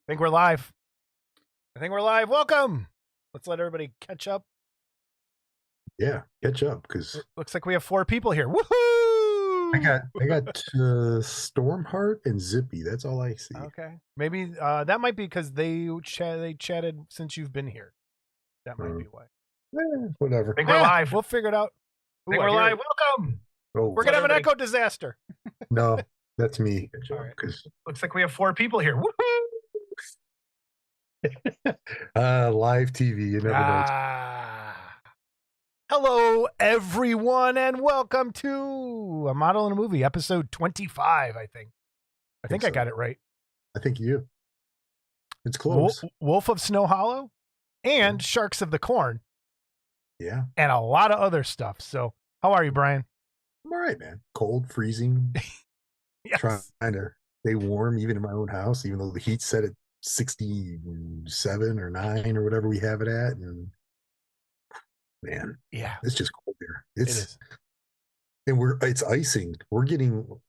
I think we're live. Welcome. Let's let everybody catch up. Yeah, catch up because Looks like we have 4 people here. Woohoo! I got Stormheart and Zippy. That's all I see. Okay. Maybe that might be because they chatted since you've been here. That might be why. Whatever. I think we're live. We'll figure it out. I think we're live. Welcome. Oh, We're gonna have an echo disaster. no, that's me. All right. Because Looks like we have 4 people here. Woohoo! live TV, you never know. Hello, everyone, and welcome to A Model in a Movie, episode 25, I think. I think I got it right. I think you. It's close. Wolf of Snow Hollow and Sharks of the Corn. Yeah. And a lot of other stuff. So, how are you, Brian? I'm all right, man. Cold, freezing. Yes. Trying to stay warm even in my own house, even though the heat's set at 67 or 9 or whatever we have it at. And man, yeah, it's just cold here. It is. And it's icing.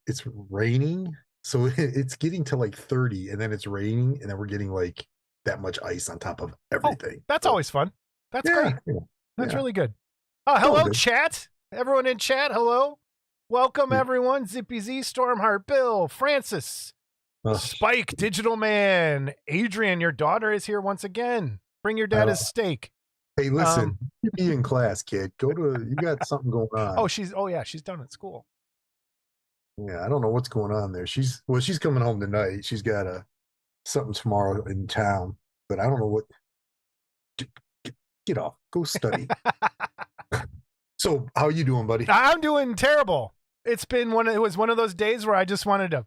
It's raining. So it's getting to like 30 and then it's raining and then we're getting like that much ice on top of everything. That's always fun. That's great. Yeah, That's really good. Oh, hello, chat. Everyone in chat, hello. Welcome, everyone. Zippy Z, Stormheart, Bill, Francis, Spike, Digital Man, Adrian, your daughter is here once again. Bring your dad his steak. Hey, listen, you be in class, kid. You got something going on. She's done at school. Yeah, I don't know what's going on there. She's coming home tonight. She's got something tomorrow in town, but I don't know what. Get off. Go study. So, how you doing, buddy? I'm doing terrible. It was one of those days where I just wanted to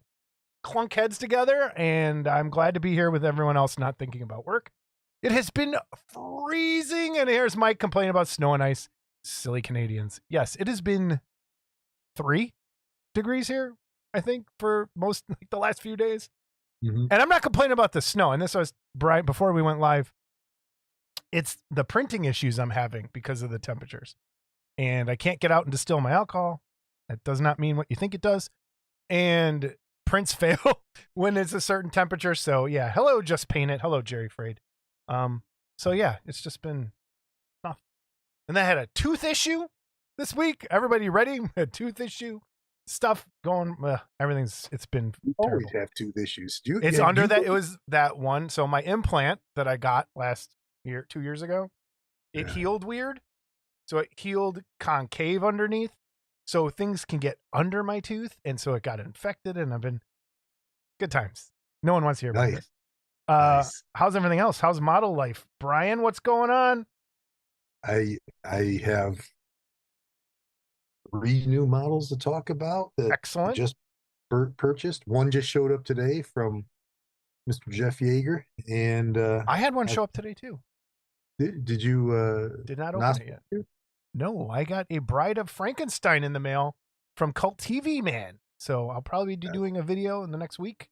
clunk heads together, and I'm glad to be here with everyone else not thinking about work. It has been freezing, and here's Mike complaining about snow and ice. Silly Canadians. Yes, it has been 3 degrees here, I think, for most the last few days. Mm-hmm. And I'm not complaining about the snow. And this was right before we went live. It's the printing issues I'm having because of the temperatures. And I can't get out and distill my alcohol. That does not mean what you think it does. And prints fail when it's a certain temperature. So yeah, hello, Just Paint It. Hello, Jerry Fraid. So yeah, it's just been tough. And I had a tooth issue this week. Everybody ready? A tooth issue stuff going. It's been you always have tooth issues. It was that one. So my implant that I got last year, 2 years ago, it healed weird. So it healed concave underneath. So things can get under my tooth. And so it got infected and I've been good times. No one wants to hear about this. Nice. How's everything else? How's model life? Brian, what's going on? I have 3 new models to talk about that Excellent. Just purchased. One just showed up today from Mr. Jeff Yeager, and I had one show up today too. Did you did not open it yet? No, I got a Bride of Frankenstein in the mail from Cult TV Man. So I'll probably be doing a video in the next week.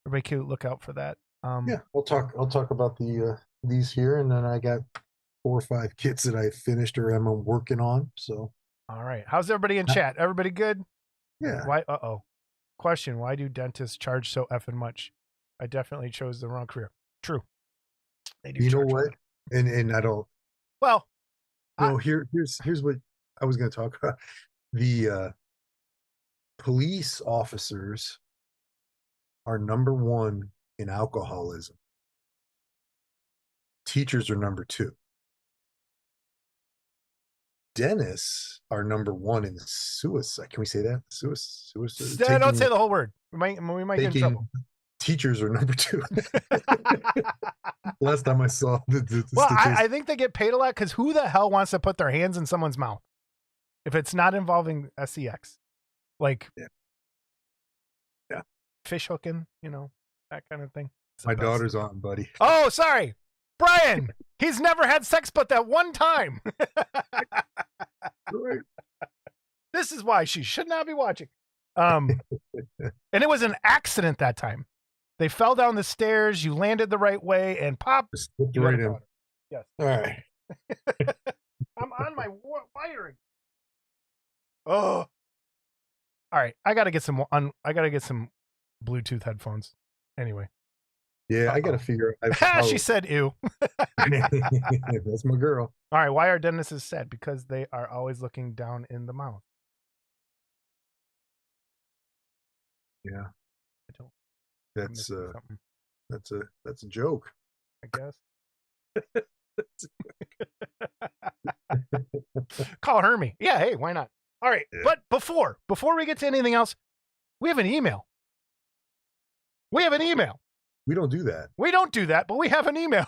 Everybody can look out for that. I'll talk about these here, and then I got 4 or 5 kits that I finished or am working on. So all right, how's everybody in chat? Everybody good? Yeah. Why? Question: why do dentists charge so effing much? I definitely chose the wrong career. True. They do. You know what? And I don't. Well, no. Here's what I was going to talk about. The police officers are number 1 in alcoholism. Teachers are number 2. Dentists are number 1 in suicide. Can we say that? Suicide. Don't say the whole word. We might get in trouble. Teachers are number 2. Last time I saw the well, I think they get paid a lot because who the hell wants to put their hands in someone's mouth if it's not involving sex, like fish hooking, that kind of thing. My daughter's on, buddy. Oh, sorry, Brian. He's never had sex but that one time. Right. This is why she should not be watching. And it was an accident that time. They fell down the stairs. You landed the right way, and pop. Right in. Yes. All right. I'm on my wiring. Oh. All right. I gotta get some Bluetooth headphones. Anyway, Yeah, I got to figure out Ha! She said, "Ew." That's my girl. All right. Why are dentists sad? Because they are always looking down in the mouth. Yeah, I don't. that's something. that's a joke. I guess. Call Hermie. Yeah, hey, why not? All right, Yeah. but before we get to anything else, we have an email. We have an email. We don't do that. We don't do that, but we have an email.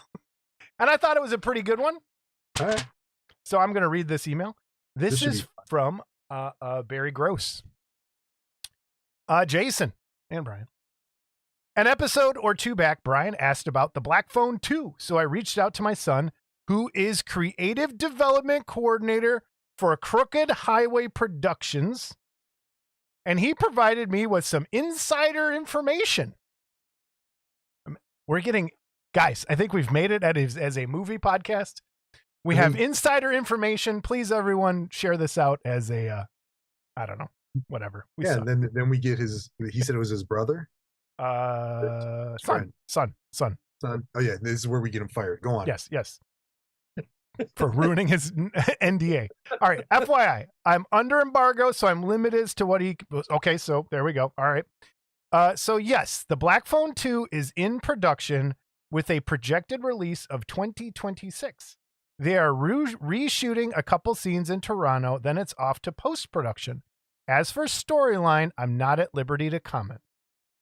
And I thought it was a pretty good one. All right. So I'm going to read this email. This is be from Barry Gross. Jason and Brian. An episode or two back, Brian asked about the Black Phone 2. So I reached out to my son, who is creative development coordinator for Crooked Highway Productions. And he provided me with some insider information. We're getting, guys, I think we've made it as a movie podcast. We have insider information. Please, everyone, share this out as a, I don't know, whatever. And then we get he said it was his brother? Son. Oh, yeah, this is where we get him fired. Go on. Yes. For ruining his NDA. All right, FYI, I'm under embargo, so I'm limited as to what he... Okay, so there we go. All right. So yes, the Black Phone 2 is in production with a projected release of 2026. They are reshooting a couple scenes in Toronto, then it's off to post-production. As for storyline, I'm not at liberty to comment.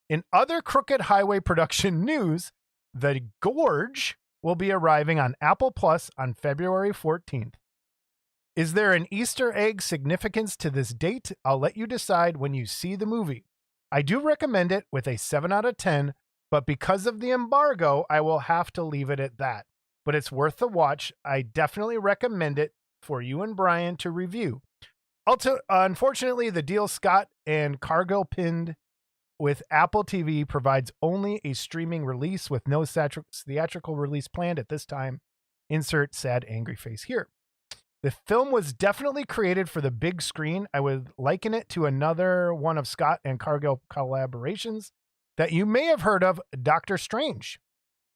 In other Crooked Highway production news, The Gorge will be arriving on Apple Plus on February 14th. Is there an Easter egg significance to this date? I'll let you decide when you see the movie. I do recommend it with a 7 out of 10, but because of the embargo, I will have to leave it at that. But it's worth the watch. I definitely recommend it for you and Brian to review. Also, unfortunately, the deal Scott and Cargill pinned with Apple TV provides only a streaming release with no theatrical release planned at this time. Insert sad angry face here. The film was definitely created for the big screen. I would liken it to another one of Scott and Cargill collaborations that you may have heard of, Doctor Strange.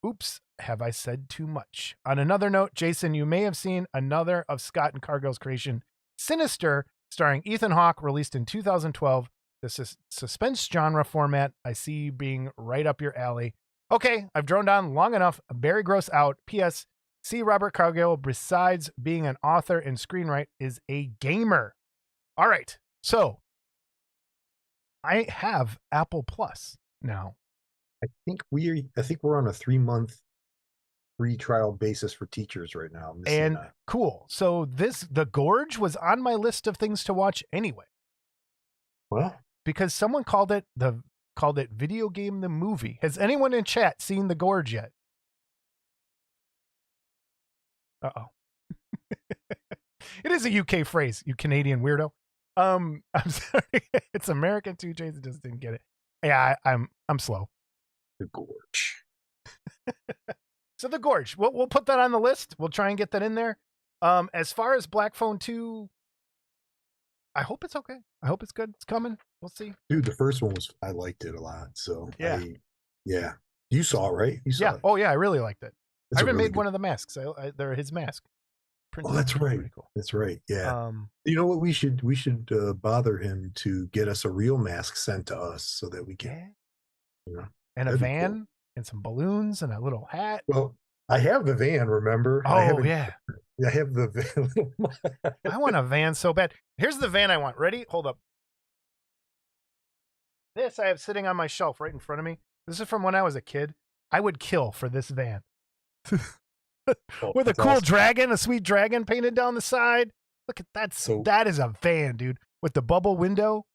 Oops, have I said too much? On another note, Jason, you may have seen another of Scott and Cargill's creation, Sinister, starring Ethan Hawke, released in 2012. This is suspense genre format I see being right up your alley. Okay, I've droned on long enough. Barry Gross out. P.S. C. Robert Cargill, besides being an author and screenwriter, is a gamer. All right, so I have Apple Plus now. I think we're on a 3-month free trial basis for teachers right now. And cool. So The Gorge was on my list of things to watch anyway. Well, because someone called it Video Game the Movie. Has anyone in chat seen The Gorge yet? Uh-oh. It is a UK phrase, you Canadian weirdo. I'm sorry. It's American too, Jason just didn't get it. Yeah, I'm slow. The Gorge. So The Gorge. We'll put that on the list. We'll try and get that in there. As far as Black Phone 2, I hope it's okay. I hope it's good. It's coming. We'll see. Dude, the first one I liked it a lot. So yeah. You saw it, right? You saw it. Oh yeah, I really liked it. That's I even really made one of the masks. They're his mask. Oh, that's right. Cool. That's right. Yeah. You know what? We should bother him to get us a real mask sent to us so that we can. You know, and a van and some balloons and a little hat. Well, I have the van. Remember? Oh I have the van. I want a van so bad. Here's the van I want. Ready? Hold up. This I have sitting on my shelf right in front of me. This is from when I was a kid. I would kill for this van. With a cool dragon, a sweet dragon painted down the side. Look at that. That is a van, dude. With the bubble window.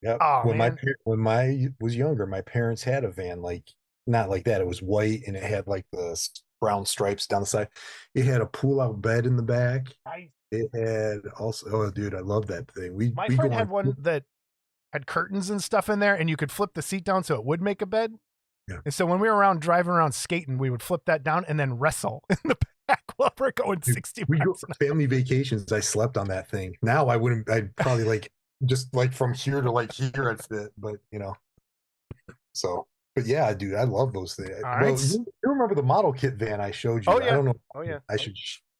Yeah. Oh, when I was younger, my parents had a van, like not like that. It was white and it had like the brown stripes down the side. It had a pull-out bed in the back. It had also, oh, dude, I love that thing. My friend had one that had curtains and stuff in there, and you could flip the seat down so it would make a bed. Yeah. And so when we were driving around skating, we would flip that down and then wrestle in the back while we're going 60 We miles. go for family vacations. I slept on that thing. Now I'd probably just from here to here I'd fit, but so But yeah, dude, I love those things. All Well, right. you remember the model kit van I showed Oh you? I yeah. don't know. Oh yeah. I should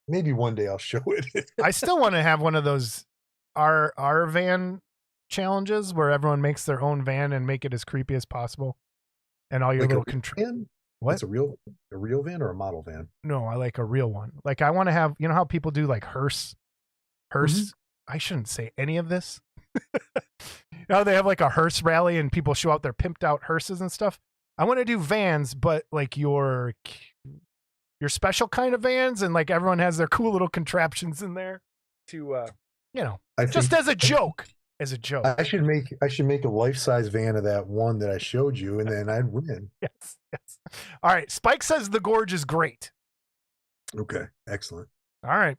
maybe one day I'll show it. I still want to have one of those our van challenges where everyone makes their own van and make it as creepy as possible, and all your Like a little real van? What? It's a real van or a model van? No, I like a real one. Like I want to have, you know how people do like hearse. Mhm. I shouldn't say any of this. You know, they have like a hearse rally and people show out their pimped out hearses and stuff. I want to do vans, but like your special kind of vans, and like everyone has their cool little contraptions in there to you know, I just think as a joke. As a joke. I should make a life-size van of that one that I showed you, and then I'd win. Yes. All right. Spike says the gorge is great. Okay, excellent. All right.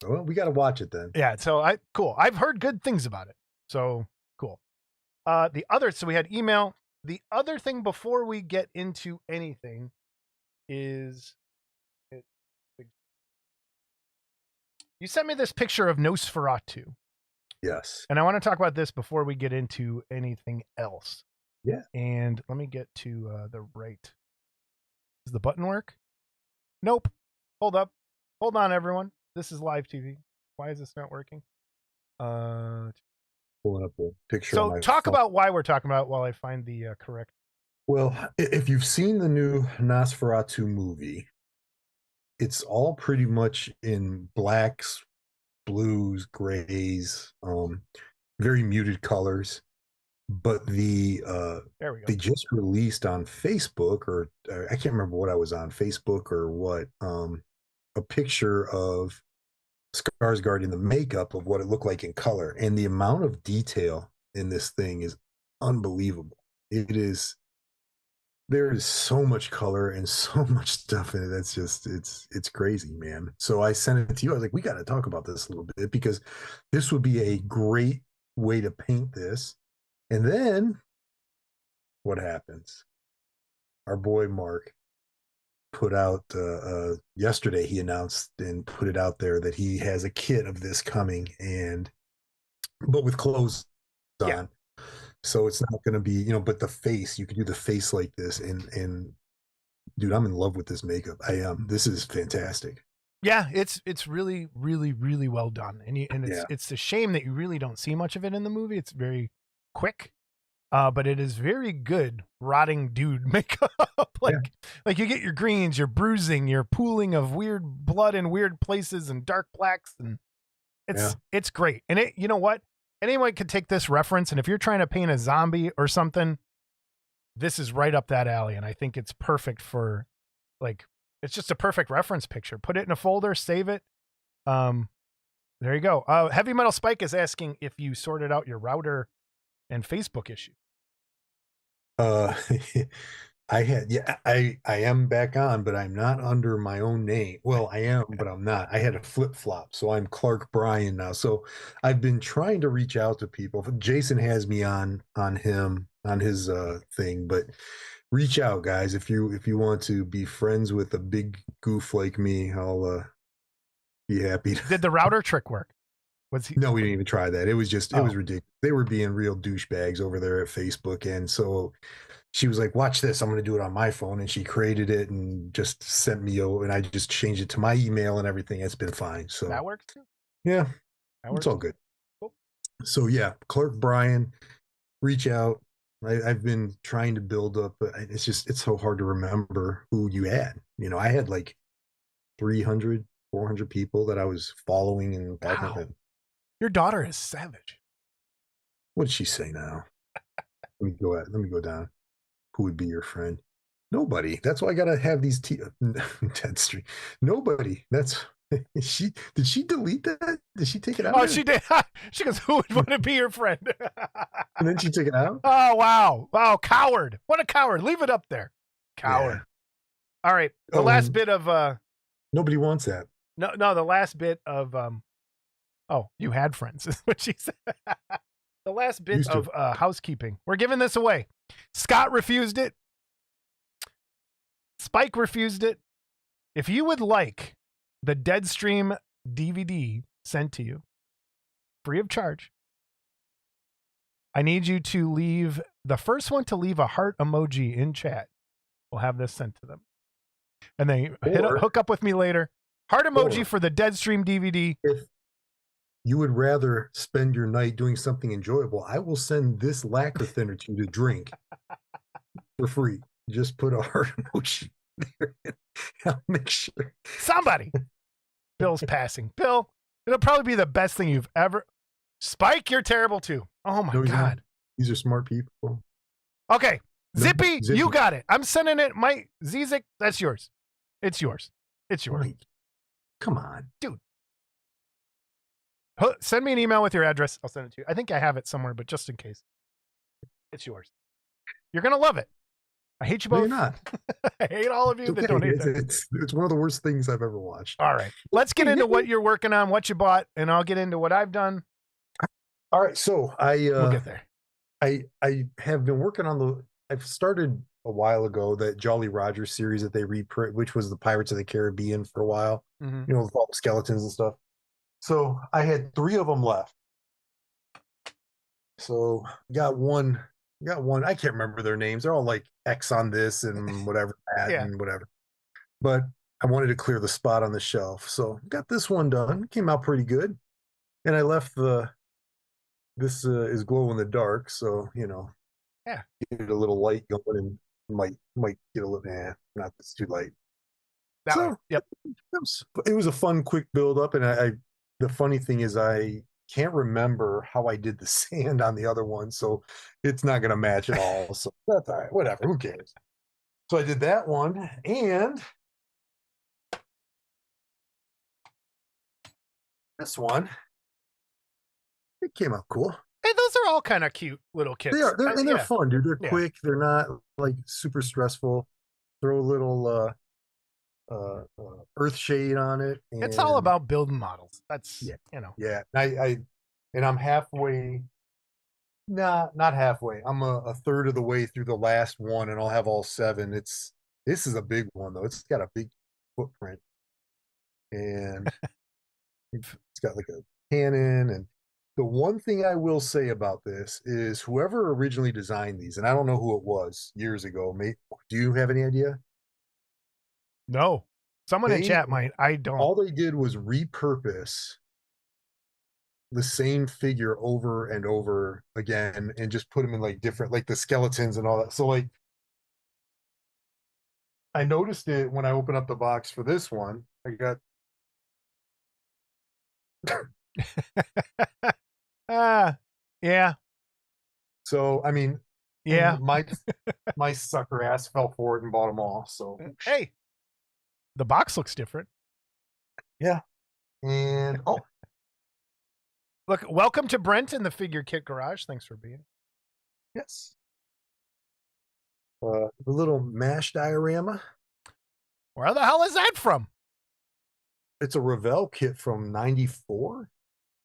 Well, we got to watch it then. Yeah. So cool. I've heard good things about it. So cool. So we had email. The other thing before we get into anything is you sent me this picture of Nosferatu. Yes. And I want to talk about this before we get into anything else. Yeah. And let me get to the right. Does the button work? Nope. Hold up. Hold on, everyone. This is live TV. Why is this not working? Pulling up a picture. So talk about why we're talking about it while I find the correct. Well, if you've seen the new Nosferatu movie, it's all pretty much in blacks, blues, grays, very muted colors. But there we go. they just released on Facebook, or I can't remember what I was on, Facebook or what, a picture of Skarsgård in the makeup of what it looked like in color, and the amount of detail in this thing is unbelievable. It is. There is so much color and so much stuff in it. That's just it's crazy, man. So I sent it to you. I was like, we got to talk about this a little bit because this would be a great way to paint this. And then what happens? Our boy Mark put out yesterday. He announced and put it out there that he has a kit of this coming, but with clothes on. So it's not going to be, but the face, you could do the face like this, and dude, I'm in love with this makeup. I am. This is fantastic. Yeah, it's really, really, really well done, and it's a shame that you really don't see much of it in the movie. It's very quick, but it is very good rotting dude makeup. Like you get your greens, your bruising, your pooling of weird blood in weird places and dark blacks, and it's great. And you know what? Anyone could take this reference, and if you're trying to paint a zombie or something, this is right up that alley. And I think it's perfect for, it's just a perfect reference picture. Put it in a folder, save it. There you go. Heavy Metal Spike is asking if you sorted out your router and Facebook issue. I am back on, but I'm not under my own name. Well, I am, but I'm not. I had a flip-flop, so I'm Clark Bryan now. So I've been trying to reach out to people. Jason has me on his thing, but reach out, guys. If you want to be friends with a big goof like me, I'll be happy. Did the router trick work? No, we didn't even try that. It was just it was ridiculous. They were being real douchebags over there at Facebook, and so she was like, watch this, I'm going to do it on my phone. And she created it and just sent me and I just changed it to my email and everything. It's been fine. So that works too. Yeah, it's all good. Cool. So yeah, Clark Bryan, reach out. I've been trying to build up, but it's so hard to remember who you had. I had like 300, 400 people that I was following and wow. Your daughter is savage. What did she say now? Let me go down. Who would be your friend? Nobody. That's why I gotta have these dead stream. Nobody. That's did she delete that? Did she take it out? Oh, she did. She goes, who would want to be your friend? And then she took it out? Oh, wow, coward. What a coward. Leave it up there. Coward. Yeah. All right. The last bit of nobody wants that. No, the last bit of you had friends, is what she said. The last bit of housekeeping. We're giving this away. Scott refused it. Spike refused it. If you would like the Deadstream DVD sent to you, free of charge, I need you to leave the first one to leave a heart emoji in chat will have this sent to them. And then hook up with me later. Heart emoji for the Deadstream DVD. If you would rather spend your night doing something enjoyable, I will send this lacquer thinner to you to drink for free. Just put a heart emoji there. I'll make sure. Somebody. Bill's passing. Bill, it'll probably be the best thing you've ever. Spike, you're terrible too. Oh my God. These are smart people. Okay. Zippy, you got it. I'm sending it. Mike Zizik, that's yours. It's yours. It's yours. Mike, come on. Dude. Send me an email with your address. I'll send it to you. I think I have it somewhere, but just in case. It's yours. You're going to love it. I hate you both. No, you're not. I hate all of you that don't hate that. It's one of the worst things I've ever watched. All right. Let's get into what you're working on, what you bought, and I'll get into what I've done. All right. So we'll get there. I have been working on I've started a while ago that Jolly Roger series that they reprint, which was the Pirates of the Caribbean for a while, Mm-hmm. you know, with all the skeletons and stuff. So I had 3 of them left. So got one. I can't remember their names. They're all like X on this and whatever that and whatever. But I wanted to clear the spot on the shelf. So got this one done. Came out pretty good. And I left this is glow in the dark. So, you know, get a little light going and might get a little, not this too light. Yep. It was a fun, quick build up. And the funny thing is I can't remember how I did the sand on the other one, so it's not going to match at all. So that's all right. Whatever. Who cares? So I did that one, and this one, it came out cool. Hey, those are all kind of cute little kits. They are. They're fun, dude. They're quick. They're not like super stressful. Throw a little earth shade on it. And it's all about building models. That's you know. Yeah. I'm halfway. Nah, not halfway. I'm a third of the way through the last one, and I'll have all 7. This is a big one though. It's got a big footprint, and it's got like a cannon. And the one thing I will say about this is whoever originally designed these, and I don't know who it was years ago. Do you have any idea? No. Someone in chat might. I don't. All they did was repurpose the same figure over and over again and just put them in like different, like the skeletons and all that. So like I noticed it when I opened up the box for this one. I got yeah. So I mean, yeah, my sucker ass fell for it and bought them all. So hey, the box looks different. Yeah. And look, welcome to Brent in the Figure Kit Garage. Thanks for being. Yes. The little MASH diorama. Where the hell is that from? It's a Revell kit from 94,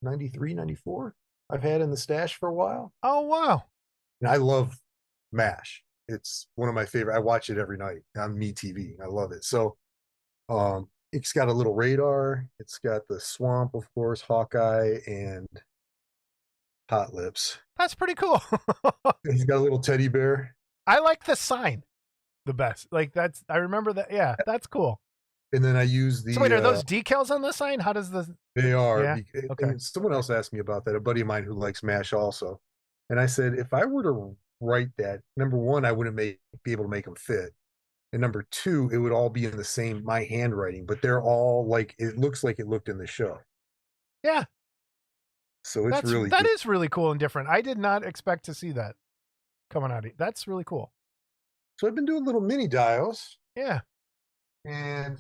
93, 94. I've had in the stash for a while. Oh, wow. And I love MASH. It's one of my favorite. I watch it every night on MeTV. I love it. So it's got a little radar. It's got the swamp, of course, Hawkeye, and Hot Lips. That's pretty cool. He's got a little teddy bear. I like the sign the best. Like I remember that. Yeah, that's cool. And then I use the. So wait, are those decals on the sign? How does the? They are. Yeah? Okay. And someone else asked me about that. A buddy of mine who likes MASH also, and I said if I were to write that, number one, I wouldn't be able to make them fit, and number two, it would all be in the same my handwriting. But they're all like it looks like it looked in the show. Yeah. So it's that is really cool and different. I did not expect to see that coming out. That's really cool. So I've been doing little mini dials. Yeah. And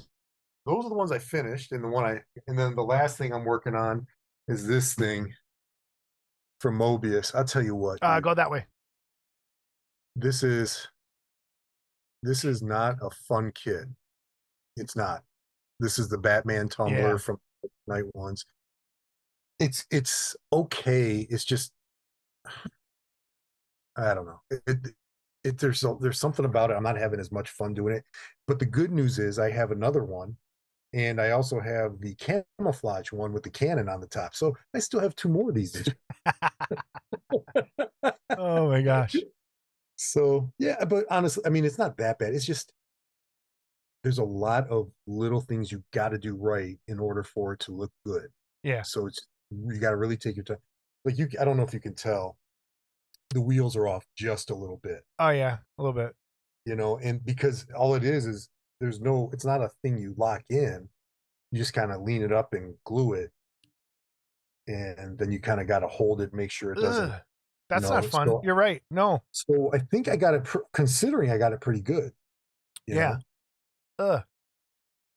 those are the ones I finished, and then the last thing I'm working on is this thing from Mobius. I'll tell you what. Go that way. This is not a fun kit. It's not. This is the Batman tumbler from Night Ones. It's okay. It's just I don't know. There's something about it. I'm not having as much fun doing it. But the good news is I have another one, and I also have the camouflage one with the cannon on the top. So I still have 2 more of these. Oh my gosh. So yeah, but honestly, I mean, it's not that bad. It's just there's a lot of little things you got to do right in order for it to look good. Yeah. So it's you got to really take your time. Like I don't know if you can tell, the wheels are off just a little bit, Oh yeah, a little bit. and because all it is there's no, it's not a thing you lock in. You just kind of lean it up and glue it, and then you kind of got to hold it, make sure it doesn't, Ugh, that's not fun. So You're right. No. I think I got it. Considering I got it pretty good, you Yeah. know, Ugh.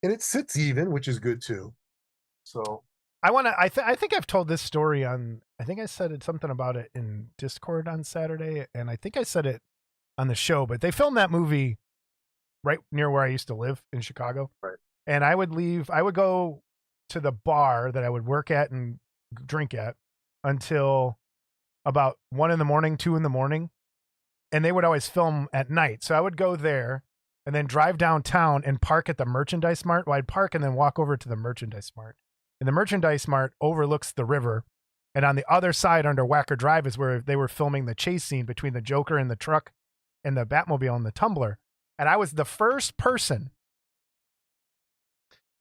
and it sits even, which is good too. So I want to. I think I've told this story on. I think I said something about it in Discord on Saturday, and I think I said it on the show. But they filmed that movie right near where I used to live in Chicago. right, And I would leave. I would go to the bar that I would work at and drink at until about 1 in the morning, 2 in the morning, and they would always film at night. So I would go there and then drive downtown and park at the merchandise mart. Well, I'd park and then walk over to the merchandise mart. And the merchandise mart overlooks the river. And on the other side under Wacker Drive is where they were filming the chase scene between the Joker and the truck and the Batmobile and the Tumbler. And I was the first person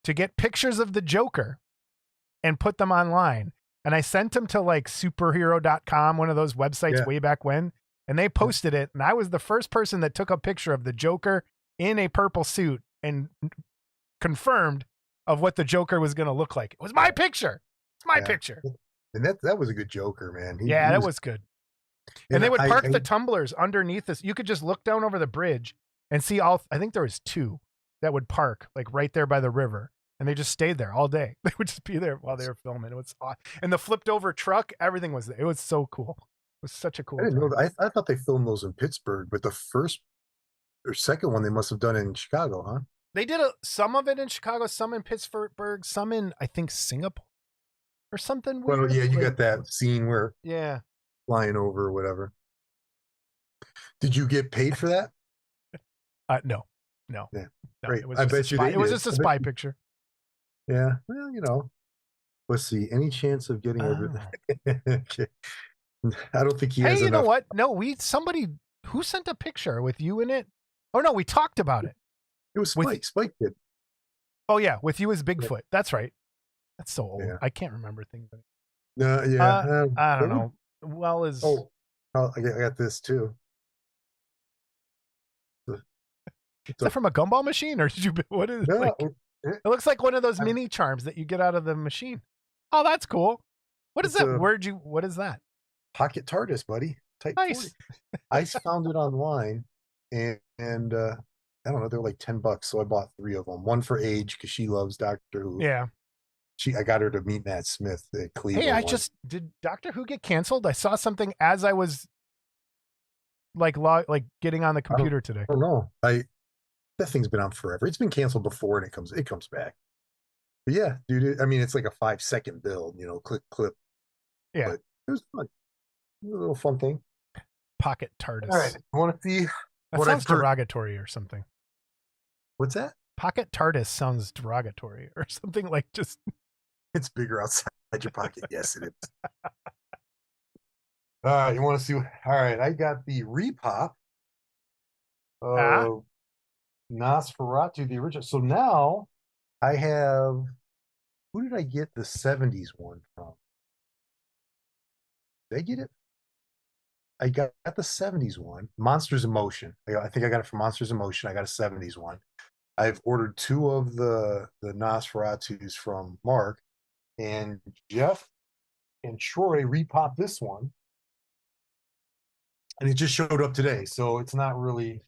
to get pictures of the Joker and put them online. And I sent them to like superhero.com, one of those websites way back when, and they posted it. And I was the first person that took a picture of the Joker in a purple suit and confirmed of what the Joker was going to look like. It was my picture. It's my picture. And that was a good Joker, man. That was good. And they would park the tumblers underneath this. You could just look down over the bridge and see I think there was 2 that would park like right there by the river. And they just stayed there all day. They would just be there while they were filming. It was awesome. And the flipped over truck, everything was there. It was so cool. It was such a cool I didn't know time. that. I thought they filmed those in Pittsburgh, but the first or second one they must have done in Chicago, huh? They did some of it in Chicago, some in Pittsburgh, some in, I think, Singapore or something weird. Well, yeah, you got that scene where flying over or whatever. Did you get paid for that? No. Yeah. No, great. it was I bet you it was just a spy picture. Yeah. Well, let's see. Any chance of getting everything? Okay. I don't think he has enough. Hey, you know what? No, somebody who sent a picture with you in it. Oh no, we talked about it. It was Spike. Spike did. Oh yeah, with you as Bigfoot. That's right. That's so old. Yeah. I can't remember things. I don't know. Well, I got this too. Is that from a gumball machine, or did you? What is it? It looks like one of those mini charms that you get out of the machine. Oh, that's cool. What is that? What is that? Pocket TARDIS, buddy. Type nice. 40. I found it online, and I don't know, they're like $10, so I bought 3 of them. One for Age because she loves Doctor Who. Yeah. I got her to meet Matt Smith at Cleveland. Hey, did Doctor Who get canceled? I saw something as I was like getting on the computer today. I don't know. That thing's been on forever. It's been canceled before, and it comes back. But yeah, dude. I mean, it's like a 5-second build. Clip. Yeah, but it was fun. It was a little fun thing. Pocket TARDIS. All right, I want to see. That sounds derogatory or something. What's that? Pocket TARDIS sounds derogatory or something like just. It's bigger outside your pocket. Yes, it is. All right, you want to see? All right, I got the repop of Nosferatu, the original. So now I have. Who did I get the 70s one from? Did I get it? I got the 70s one, Monsters in Motion. I think I got it from Monsters in Motion. I got a 70s one. I've ordered 2 of the Nosferatus from Mark, and Jeff and Troy repopped this one, and it just showed up today. So it's not really.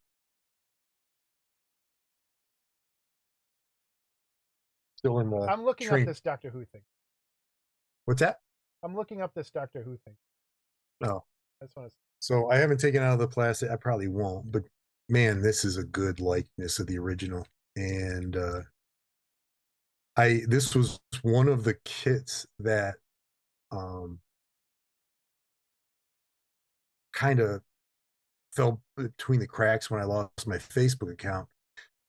Still in the. I'm looking up this Doctor Who thing. What's that? I'm looking up this Doctor Who thing. No. That's what. So I haven't taken out of the plastic. I probably won't, but man, this is a good likeness of the original. And this was one of the kits that kind of fell between the cracks when I lost my Facebook account.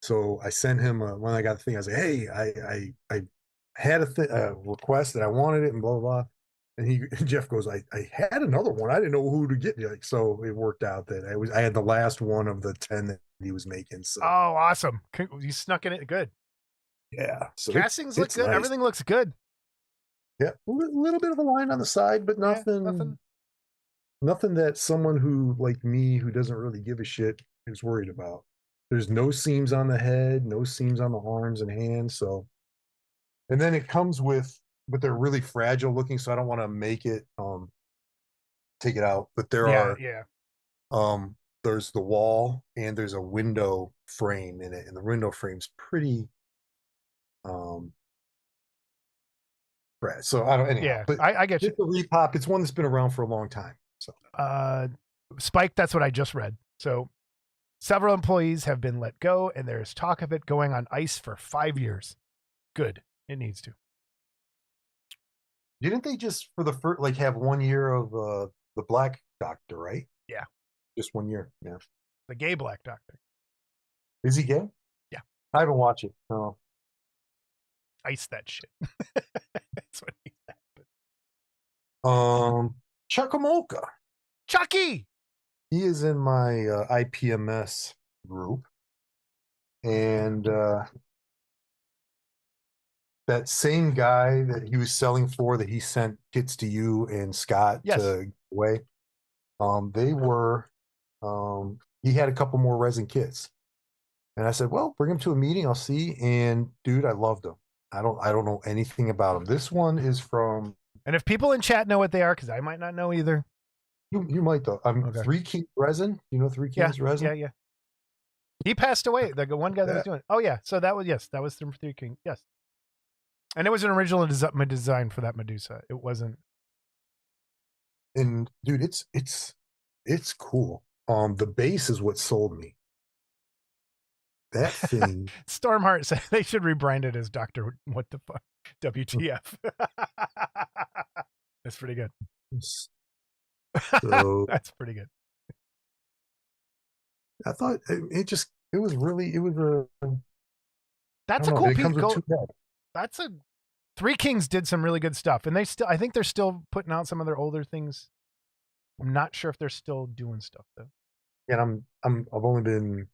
So I sent him when I got the thing. I was like, "Hey, I had a request that I wanted it, and blah blah blah." And Jeff goes, I had another one. I didn't know who to get. Like, so it worked out that I had the last one of the 10 that he was making. So Oh, awesome. You snuck in it. Good. yeah. So Castings look it's good. nice. Everything looks good. Yeah. A little bit of a line on the side, but nothing that someone who like me who doesn't really give a shit is worried about. There's no seams on the head, no seams on the arms and hands. So, and then it comes with, but they're really fragile looking. So I don't want to make it, take it out. But there Yeah, are, yeah. there's the wall and there's a window frame in it. And the window frame's pretty, um, so I don't, anyhow, Yeah, but I get you. it's a repop. It's one that's been around for a long time. So, Spike, that's what I just read. So several employees have been let go, and there's talk of it going on ice for 5 years. Good. It needs to. didn't they just for the first like have 1 year of the Black Doctor, right? Yeah. Just 1 year. Yeah. The gay Black Doctor. Is he gay? Yeah. I haven't watched it. No. Ice that shit. That's what he said. Chuckamoka. Chucky. He is in my IPMS group, and that same guy that he was selling for that he sent kits to you and Scott to give away. They were. He had a couple more resin kits, and I said, "Well, bring him to a meeting. I'll see." And dude, I loved him. I don't know anything about him. This one is from. And if people in chat know what they are, because I might not know either. You might though. Okay. 3 Kings resin. You know 3 Kings resin. Yeah. He passed away. The one guy that was doing it. Oh yeah. So that was from 3 Kings. Yes. And it was an original design for that Medusa. It wasn't. And dude, it's cool. The base is what sold me. That thing. Stormheart said they should rebrand it as Doctor. What the fuck? WTF? That's pretty good. So that's pretty good. I thought it was a. That's a cool piece. That's a 3 Kings did some really good stuff, and I think they're still putting out some of their older things. I'm not sure if they're still doing stuff though. And I've only been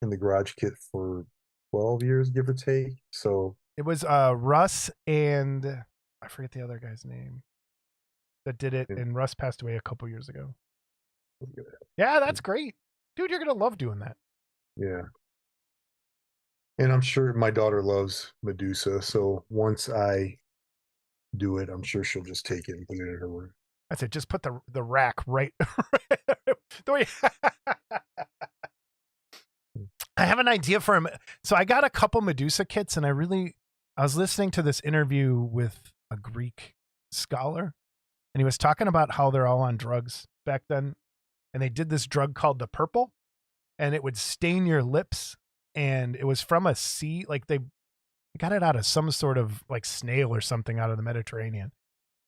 in the garage kit for 12 years, give or take. So it was Russ and I forget the other guy's name that did it, and Russ passed away a couple years ago. Yeah, that's great, dude. You're gonna love doing that. Yeah. And I'm sure my daughter loves Medusa, so once I do it, I'm sure she'll just take it and put it in her room. That's it. Just put the rack right. The way I have an idea for him. So I got a couple Medusa kits, and I was listening to this interview with a Greek scholar, and he was talking about how they're all on drugs back then, and they did this drug called the purple, and it would stain your lips, and it was from a sea, like they got it out of some sort of like snail or something out of the Mediterranean.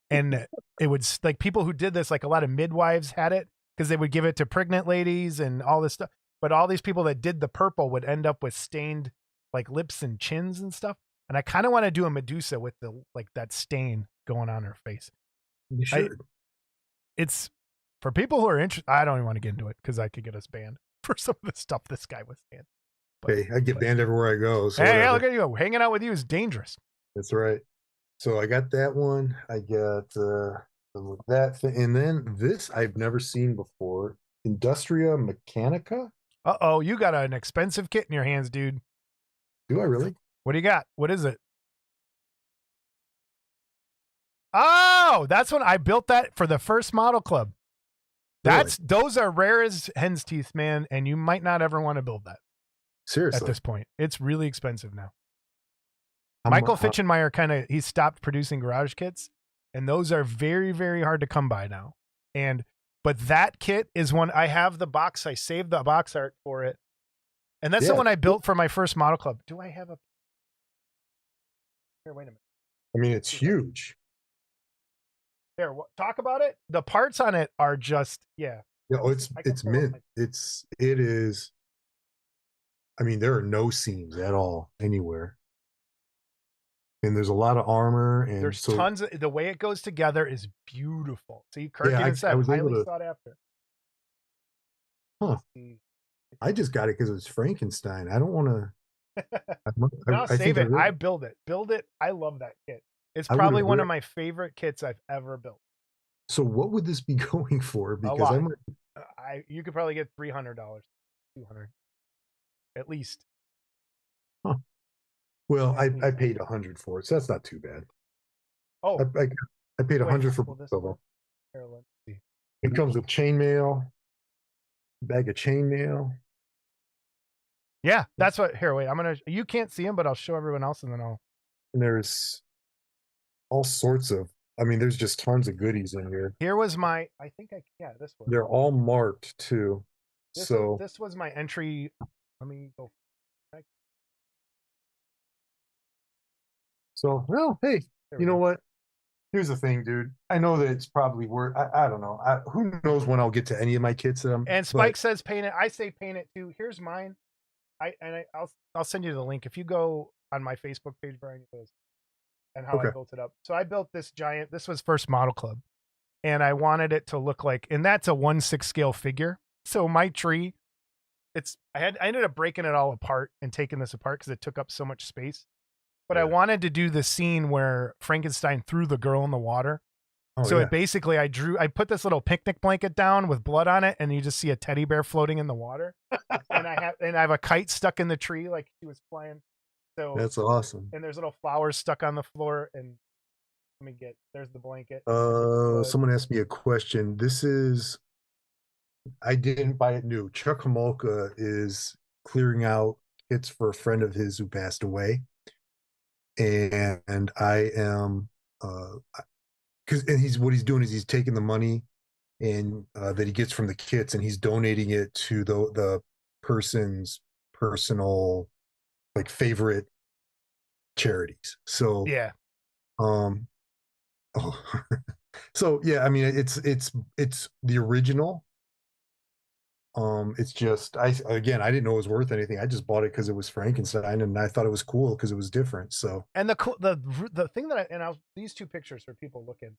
And it would, like, people who did this, like a lot of midwives had it because they would give it to pregnant ladies and all this stuff. But all these people that did the purple would end up with stained like lips and chins and stuff. And I kind of want to do a Medusa with the like that stain going on her face. You should. It's for people who are interested. I don't even want to get into it because I could get us banned for some of the stuff this guy was saying. Hey, I get banned everywhere I go. So hey, look at you. Hanging out with you is dangerous. That's right. So I got that one. I got that thing. And then this I've never seen before. Industria Mechanica. Uh-oh, you got an expensive kit in your hands, dude. Do I really? What do you got? What is it? Oh, that's when I built that for the first model club. Those are rare as hen's teeth, man, and you might not ever want to build that. Seriously. At this point. It's really expensive now. Michael Fitchenmeyer he stopped producing garage kits, and those are very, very hard to come by now. But that kit is one I have the box. I saved the box art for it. And that's the one I built for my first model club. Do I have here, wait a minute. I mean, it's huge. There, talk about it. The parts on it are just, yeah. No, it's mint. It is. I mean, there are no seams at all anywhere. and there's a lot of armor, and There's so tons of the way it goes together is beautiful. See, Kirk yeah, even I said was able highly to. sought after. Huh. See. I just got it because it was Frankenstein. I don't want to. No, I save think I it. I really. build it. Build it. I love that kit. It's I would probably have. one of my favorite kits I've ever built. So what would this be going for? A Because lot. I'm. You could probably get $300, $200 at least. Huh. Well, At least. I paid 100 for it, so that's not too bad. Oh, I paid wait, 100 for will this both of work? them. Here, let's see. It comes with chainmail, bag of chainmail. Yeah, that's what. Here, wait. You can't see them, but I'll show everyone else, and then I'll. And there's all sorts of. I mean, there's just tons of goodies in here. Here was my. I think this one. They're all marked too. This was my entry. Let me go. So, well, hey, you know what? Here's the thing, dude. I know that it's probably worth. I don't know. Who knows when I'll get to any of my kits that I'm. And Spike says paint it. I say paint it too. Here's mine. I'll send you the link if you go on my Facebook page, Brian, and how I built it up. So I built this giant. This was first model club, and I wanted it to look like, and that's a 1/6 scale figure. So my tree, I ended up breaking it all apart and taking this apart because it took up so much space. But I wanted to do the scene where Frankenstein threw the girl in the water. It basically, I put this little picnic blanket down with blood on it, and you just see a teddy bear floating in the water. and I have a kite stuck in the tree like she was flying. So that's awesome. And there's little flowers stuck on the floor. And there's the blanket. Someone asked me a question. I didn't buy it new. Chuck Homolka is clearing out kits for a friend of his who passed away. And I am what he's doing is he's taking the money and that he gets from the kits, and he's donating it to the person's personal like favorite charities. So yeah. So yeah, I mean it's the original. It's just I didn't know it was worth anything. I just bought it because it was Frankenstein, and I thought it was cool because it was different. So and the thing that these two pictures for people looking,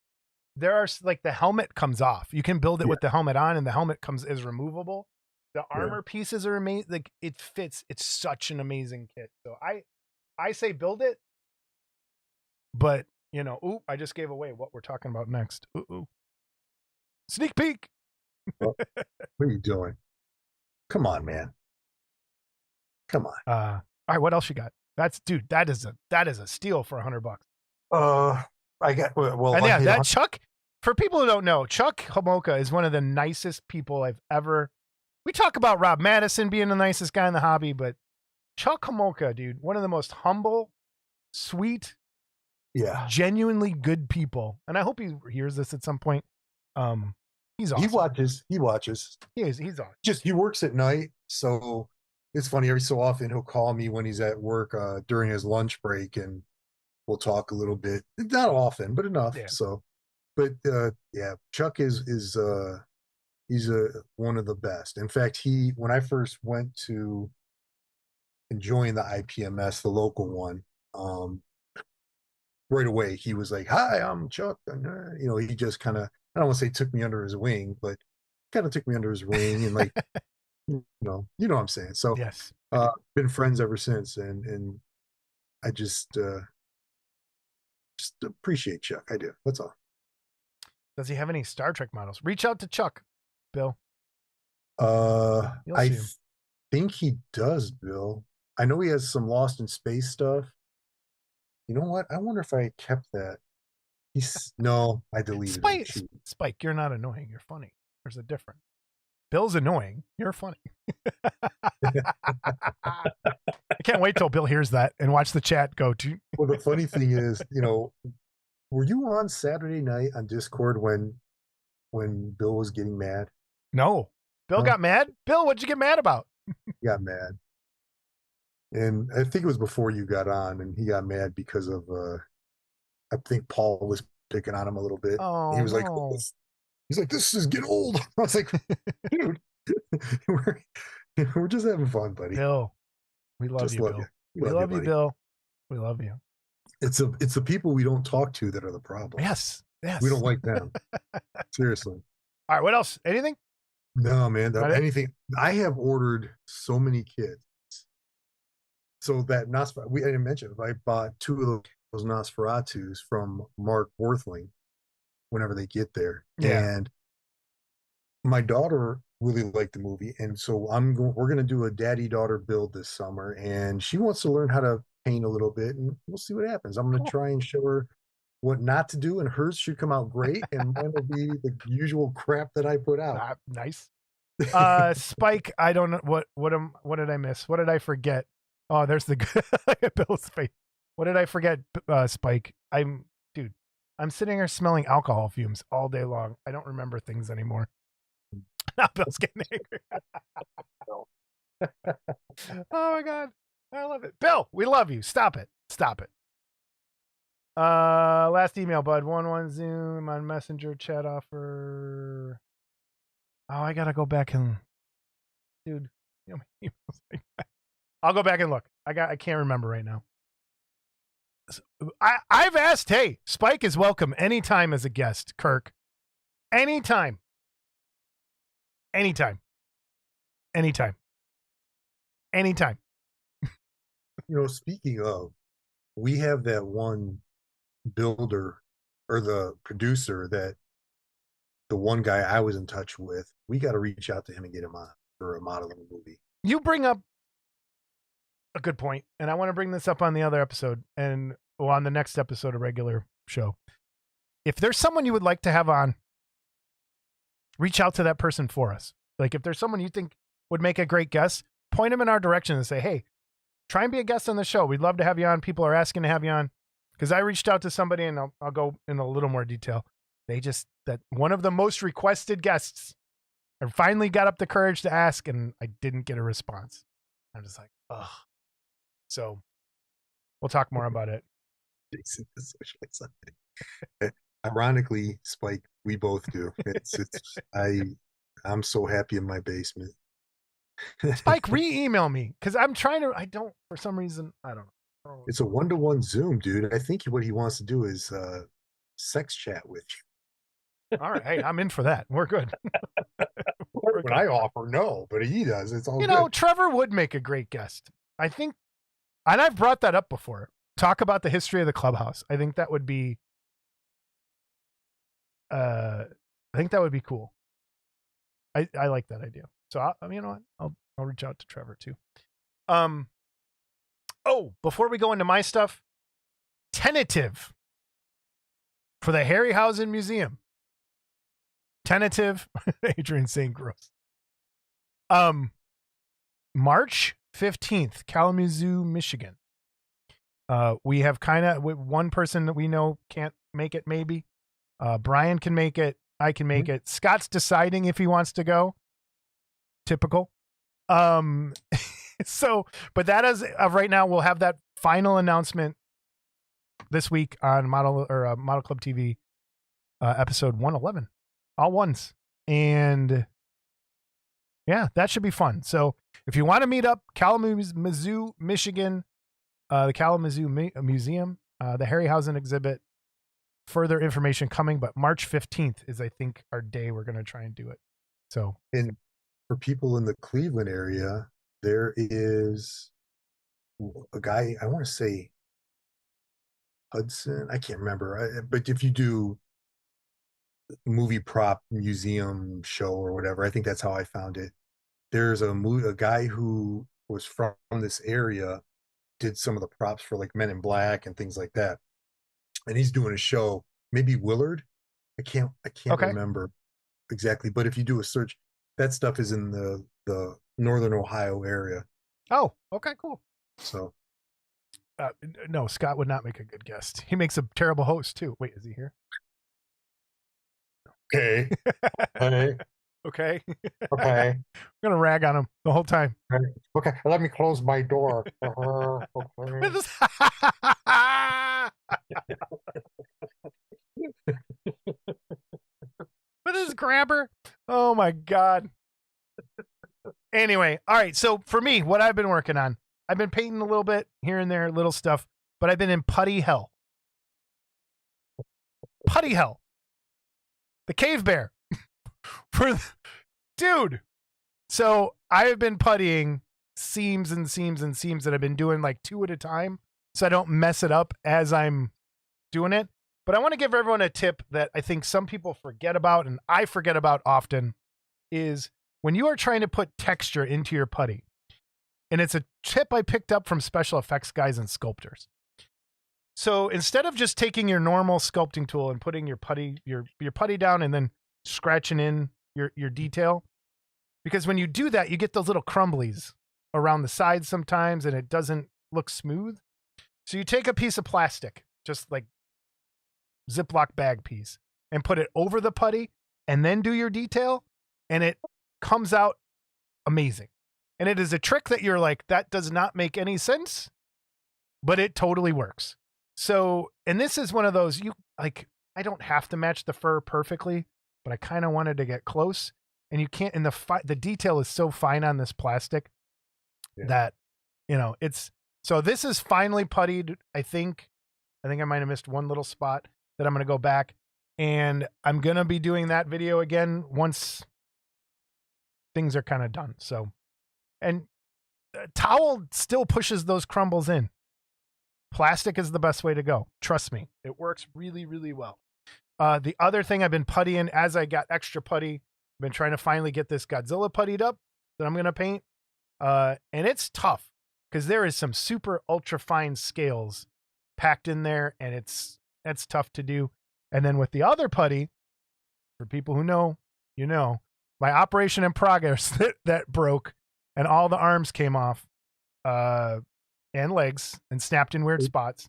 there are like the helmet comes off. You can build it with the helmet on, and the helmet is removable. The armor pieces are amazing. Like it fits. It's such an amazing kit. So I say build it, but I just gave away what we're talking about next. Sneak peek. What are you doing? Come on, man. Come on. All right, what else you got? That is a steal for $100. I got and yeah, that Chuck. For people who don't know, Chuck Homolka is one of the nicest people I've ever. We talk about Rob Madison being the nicest guy in the hobby, but Chuck Homolka, dude, one of the most humble, sweet, genuinely good people. And I hope he hears this at some point. He's awesome. He watches. He's awesome. He works at night, so it's funny. Every so often he'll call me when he's at work during his lunch break, and we'll talk a little bit. Not often, but enough. Yeah. So, but Chuck is he's one of the best. In fact, when I first went to join the IPMS, the local one, right away he was like, "Hi, I'm Chuck," and he just kind of. I don't want to say took me under his wing, but kind of took me under his wing and like, you know what I'm saying? So yes, been friends ever since. And I just appreciate Chuck. I do. That's all. Does he have any Star Trek models? Reach out to Chuck, Bill. I think he does, Bill. I know he has some Lost in Space stuff. You know what? I wonder if I kept that. No, I deleted it. Spike, you're not annoying. You're funny. There's a difference. Bill's annoying. You're funny. I can't wait till Bill hears that and watch the chat go to. Well, the funny thing is, were you on Saturday night on Discord when Bill was getting mad? No. Bill got mad? Bill, what'd you get mad about? He got mad. And I think it was before you got on, and he got mad because of I think Paul was picking on him a little bit. Oh, he was like, he's like, this is getting old. I was like, dude, we're just having fun, buddy. Bill, we love you, Bill. We love you, Bill. We love you. It's the people we don't talk to that are the problem. Yes. We don't like them. Seriously. All right. What else? Anything? No, man. Got it? Anything. I have ordered so many kits. So that I didn't mention it. I bought 2 of those Nosferatus from Mark Worthling whenever they get there. Yeah. And my daughter really liked the movie, and so we're gonna do a daddy-daughter build this summer, and she wants to learn how to paint a little bit, and we'll see what happens. I'm gonna try and show her what not to do, and hers should come out great, and mine will be the usual crap that I put out. Nice. Spike, I don't know what did I miss? What did I forget? Oh, there's the Bill's face. What did I forget, Spike? I'm sitting here smelling alcohol fumes all day long. I don't remember things anymore. Now Bill's getting angry. Oh my God. I love it. Bill, we love you. Stop it. Stop it. Last email, bud. 1-1 Zoom on Messenger chat offer. Oh, I gotta go back and dude. I'll go back and look. I can't remember right now. I've asked, hey, Spike is welcome anytime as a guest, Kirk. Anytime. Anytime. Anytime. Anytime. Speaking of, we have that one builder or the producer that the one guy I was in touch with. We got to reach out to him and get him on for a modeling movie. You bring up a good point, and I want to bring this up on the other episode and on the next episode of regular show. If there's someone you would like to have on, reach out to that person for us. Like if there's someone you think would make a great guest, point them in our direction and say, hey, try and be a guest on the show. We'd love to have you on. People are asking to have you on. Because I reached out to somebody, and I'll go in a little more detail. That one of the most requested guests, I finally got up the courage to ask, and I didn't get a response. I'm just like, ugh. So we'll talk more about it. Jason is socially excited. Ironically, Spike, we both do. I'm so happy in my basement. Spike, re-email me because for some reason, I don't know. It's a 1-to-1 Zoom, dude. I think what he wants to do is sex chat with you. All right. Hey, I'm in for that. We're good. When I offer, no, but he does. It's all good. Trevor would make a great guest. I think, and I've brought that up before. Talk about the history of the clubhouse. I think that would be cool. I like that idea. So you know what? I'll reach out to Trevor too. Oh, before we go into my stuff, tentative for the Harryhausen Museum. Tentative. Adrian saying gross. March 15th, Kalamazoo, Michigan. We have one person that we know can't make it, maybe. Brian can make it. I can make it. Scott's deciding if he wants to go. Typical. But that is right now. We'll have that final announcement this week on Model Club TV, episode 111, all ones. And yeah, that should be fun. So if you want to meet up, Kalamazoo, Michigan, the Kalamazoo Museum, the Harryhausen exhibit, further information coming, but March 15th is, I think, our day we're going to try and do it. So, and for people in the Cleveland area, there is a guy, I want to say Hudson, I can't remember, but if you do movie prop museum show or whatever, I think that's how I found it. There's a guy who was from this area, did some of the props for like Men in Black and things like that. And he's doing a show, maybe Willard. I can't remember exactly, but if you do a search, that stuff is in the Northern Ohio area. Oh, okay, cool. So, no, Scott would not make a good guest. He makes a terrible host too. Wait, is he here? Okay. Hey. Okay. Okay. I'm gonna rag on him the whole time. Okay, let me close my door. Okay. With his grabber. Oh my God. Anyway, all right. So for me, what I've been working on, I've been painting a little bit here and there, little stuff. but I've been in putty hell. Putty hell. The cave bear. Dude. So I have been puttying seams and seams and seams that I've been doing like 2 at a time so I don't mess it up as I'm doing it. But I want to give everyone a tip that I think some people forget about and I forget about often is when you are trying to put texture into your putty. And it's a tip I picked up from special effects guys and sculptors. So instead of just taking your normal sculpting tool and putting your putty down and then scratching in your detail, because when you do that, you get those little crumblies around the sides sometimes and it doesn't look smooth. So you take a piece of plastic, just like Ziploc bag piece, and put it over the putty and then do your detail and it comes out amazing. And it is a trick that you're like, that does not make any sense, but it totally works. So, and this is one of those, I don't have to match the fur perfectly, but I kind of wanted to get close. And you can't, and the detail is so fine on this plastic that, so this is finally puttied. I think I might have missed one little spot that I'm going to go back and I'm going to be doing that video again once things are kind of done. So, and towel still pushes those crumbles in. Plastic is the best way to go. Trust me. It works really, really well. The other thing I've been puttying as I got extra putty, I've been trying to finally get this Godzilla puttied up that I'm going to paint. And it's tough because there is some super ultra fine scales packed in there and that's tough to do. And then with the other putty, for people who know, my operation in progress that broke and all the arms came off and legs and snapped in weird spots.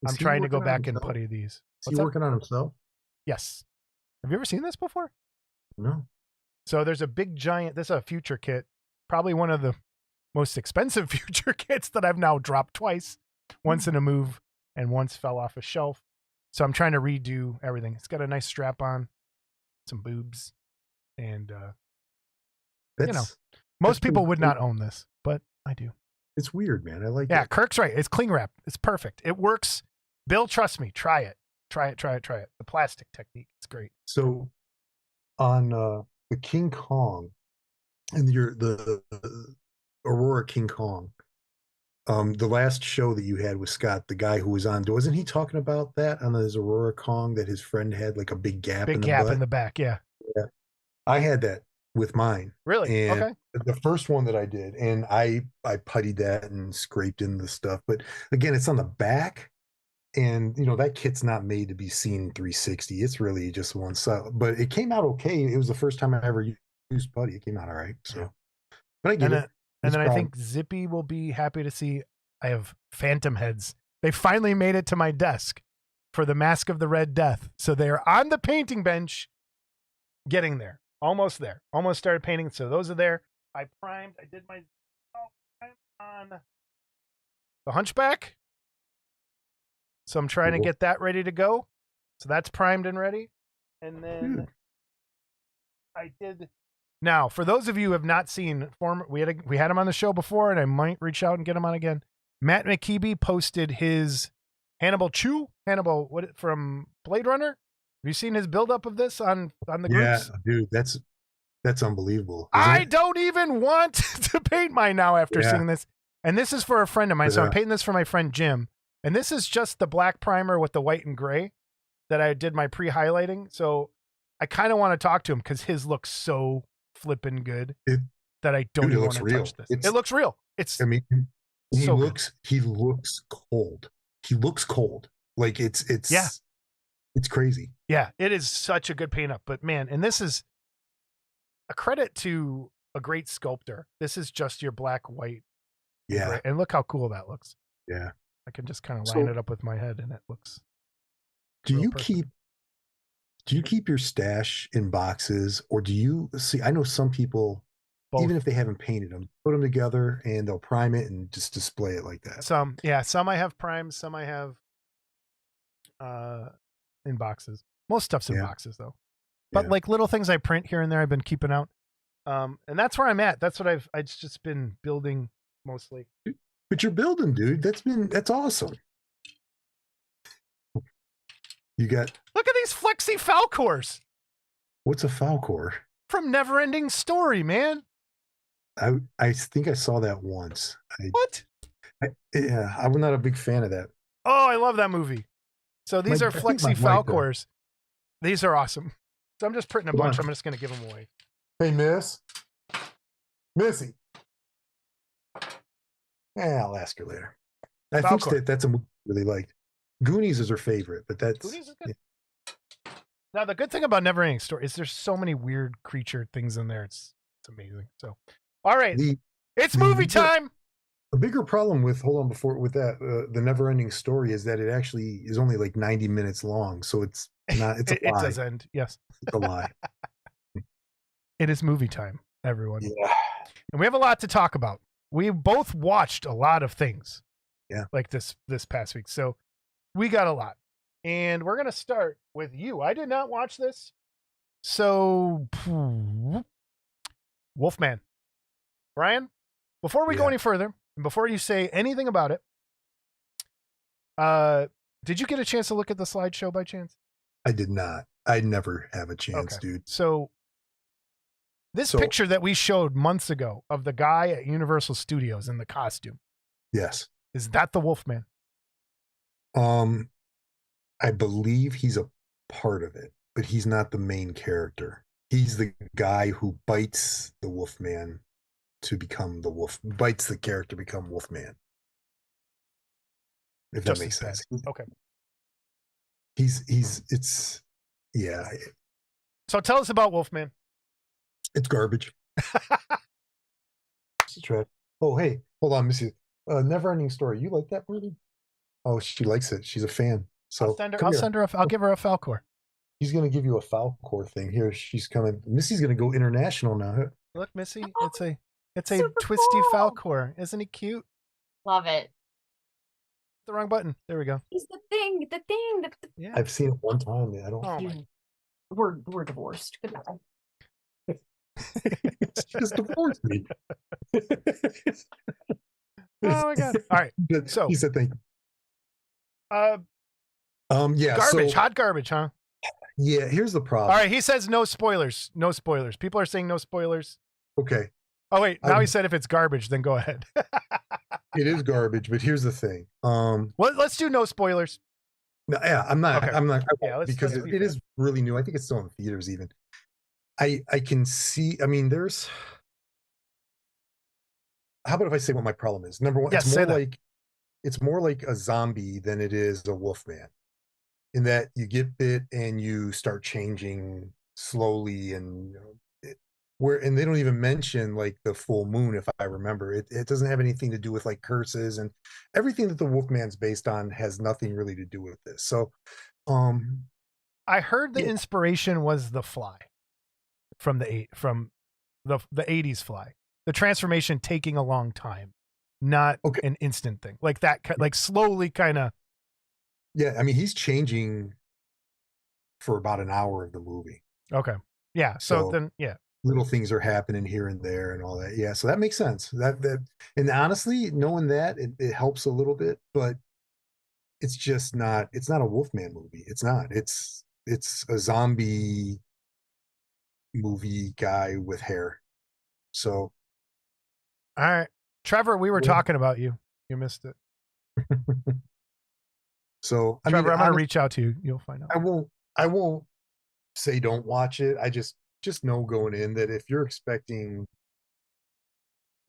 I'm trying to go back and putty these. Is he working on himself? Yes. Have you ever seen this before? No. So there's a big giant, this is a future kit, probably one of the most expensive future kits that I've now dropped twice, once in a move and once fell off a shelf. So I'm trying to redo everything. It's got a nice strap on, some boobs, and most people would not own this, but I do. It's weird, man. I like it. Yeah, Kirk's right. It's cling wrap. It's perfect. It works. Bill, trust me. Try it. Try it. The plastic technique. It's great. So on the King Kong and the Aurora King Kong, the last show that you had with Scott, the guy who was on, wasn't he talking about that on his Aurora Kong that his friend had like a big gap in the butt? In the back, yeah. I had that with mine. Really? And okay. The first one that I did, and I puttied that and scraped in the stuff. But again, it's on the back, and that kit's not made to be seen 360. It's really just one side. But it came out okay. It was the first time I ever used putty. It came out all right. So, but I get it. And then I think Zippy will be happy to see I have phantom heads. They finally made it to my desk for the Mask of the Red Death. So they are on the painting bench, getting there. Almost there. Almost started painting. So those are there. I primed. I did my on the Hunchback. So I'm trying to get that ready to go. So that's primed and ready. And then I did. Now, for those of you who have not seen we had him on the show before, and I might reach out and get him on again. Matt McKeeby posted his Hannibal from Blade Runner. Have you seen his buildup of this on the groups? Yeah, dude, that's unbelievable. I don't even want to paint mine now after seeing this. And this is for a friend of mine. So I'm painting this for my friend Jim. And this is just the black primer with the white and gray that I did my pre-highlighting. So I kind of want to talk to him because his looks so flipping good that I don't even want to touch this. It looks real. He looks cold. He looks cold. Like it's crazy. Yeah, it is such a good paint up. But man, and this is a credit to a great sculptor. This is just your black, white. Yeah. And look how cool that looks. Yeah. I can just kind of line it up with my head and it looks. Do you keep your stash in boxes, or do you see? I know some people, even if they haven't painted them, put them together and they'll prime it and just display it like that. Some I have primed, some I have in boxes. Most stuff's in boxes though. But like little things I print here and there, I've been keeping out. And that's where I'm at. That's what I've just been building mostly. But you're building, dude. That's awesome. You got. Look at these flexi Falcors What's a Falcor? from Neverending Story, man. I think I saw that once. What? Yeah, I'm not a big fan of that. Oh, I love that movie. So these are flexi Falcors. These are awesome. So I'm just printing a bunch. I'm just going to give them away. Hey, Missy. Yeah, I'll ask her later. I think that's a movie I really liked. Goonies is her favorite, but that's Goonies is good. Yeah. Now the good thing about Neverending Story is there's so many weird creature things in there. It's amazing. So, all right, it's movie time. A bigger problem with the Neverending Story is that it actually is only like 90 minutes long, so it's not. It's a lie. It does end. Yes, it's a lie. It is movie time, everyone. Yeah, and we have a lot to talk about. We both watched a lot of things. Yeah, like this past week. So we got a lot, and we're gonna start with you. I did not watch this, so Wolfman. Brian, before we go any further, and before you say anything about it, did you get a chance to look at the slideshow by chance? I did not. I never have a chance, dude. So this picture that we showed months ago of the guy at Universal Studios in the costume. Yes. Is that the Wolfman? I believe he's a part of it, but he's not the main character. He's the guy who bites the Wolfman to become the wolf, bites the character to become Wolfman. If that makes sense. Okay. Yeah. So tell us about Wolfman. It's garbage. Oh, hey, hold on, Missy. Neverending Story. You like that movie? Oh, she likes it. She's a fan. So I'll give her a Falcor. He's gonna give you a Falcor thing. Here, she's coming. Missy's gonna go international now. Look, Missy, it's a twisty Falcor. Isn't he cute? Love it. The wrong button. There we go. He's the thing. Yeah. I've seen it one time. I don't. Oh, we're divorced. Goodbye. She just divorced me. Oh my god! All right, so he said thank you. Yeah, garbage, hot garbage, huh? Yeah, here's the problem. All right, he says no spoilers. No spoilers. People are saying no spoilers. Okay. Oh wait, now he said if it's garbage, then go ahead. It is garbage, but here's the thing. Well, let's do no spoilers. No, yeah, I'm not. Okay. I'm not. Because it is really new. I think it's still in theaters even. I can see. I mean, there's. How about if I say what my problem is? Number one, it's more like a zombie than it is a Wolfman, in that you get bit and you start changing slowly, and and they don't even mention like the full moon, if I remember. It doesn't have anything to do with like curses, and everything that the Wolfman's based on has nothing really to do with this. So, I heard the inspiration was the Fly from the 80s Fly. The transformation taking a long time, not an instant thing like that, like slowly kind of. Yeah, I mean, he's changing for about an hour of the movie. Okay. Yeah. So then, yeah. Little things are happening here and there and all that. Yeah. So that makes sense. And honestly, knowing that, it helps a little bit, but it's just not, it's not a Wolfman movie. It's not. It's a zombie movie guy with hair. So. All right. Trevor, we were talking about you. You missed it. So Trevor, I'm going to reach out to you. You'll find out. I won't say don't watch it. I just know going in that if you're expecting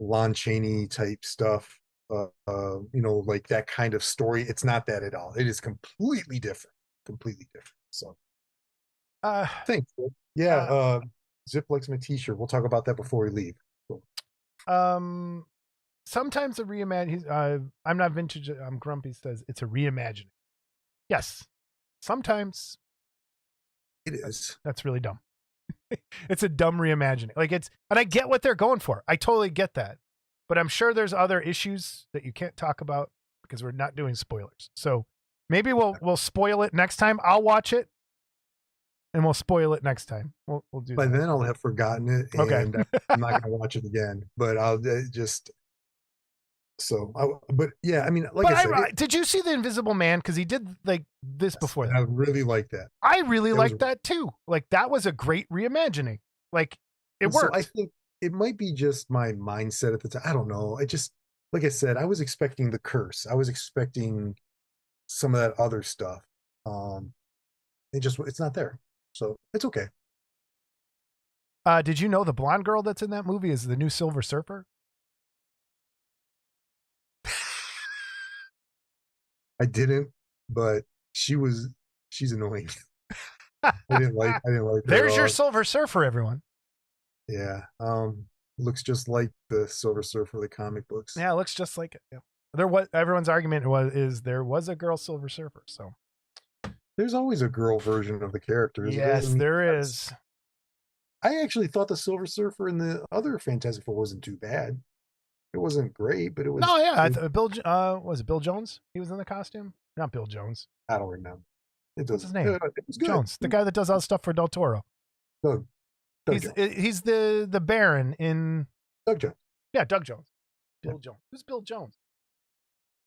Lon Chaney type stuff, like that kind of story, it's not that at all. It is completely different. So, thanks. Yeah. Zip likes my t-shirt. We'll talk about that before we leave. Sometimes a reimagine. I'm not vintage. I'm grumpy. Says it's a reimagining. Yes. Sometimes it is. That's really dumb. It's a dumb reimagining. And I get what they're going for. I totally get that. But I'm sure there's other issues that you can't talk about because we're not doing spoilers. So maybe we'll spoil it next time. I'll watch it and we'll spoil it next time. We'll do By that. then I'll have forgotten it and I'm not going to watch it again. But I'll just So, but yeah, I mean, like But I said, did you see The Invisible Man? Because he did like this before that. I really like that. I really liked that too. Like that was a great reimagining. Like it worked. So I think it might be just my mindset at the time. I don't know. I just, like I said, I was expecting The Curse. I was expecting some of that other stuff. It's not there. So it's okay. Did you know the blonde girl that's in that movie is the new Silver Surfer? I didn't, but she's annoying. I didn't like her. There's your Silver Surfer, everyone. Yeah. Looks just like the Silver Surfer of the comic books. Yeah, it looks just like it. Yeah. Everyone's argument is there was a girl Silver Surfer, so there's always a girl version of the character. Yes, there is. I actually thought the Silver Surfer in the other Fantastic Four wasn't too bad. It wasn't great, but it was. No, yeah. Was it Bill Jones? He was in the costume? Not Bill Jones. I don't remember. What's his name? It was Jones, the guy that does all the stuff for Del Toro. Doug he's the Baron in Doug Jones. Yeah, Doug Jones. Bill Jones. Who's Bill Jones?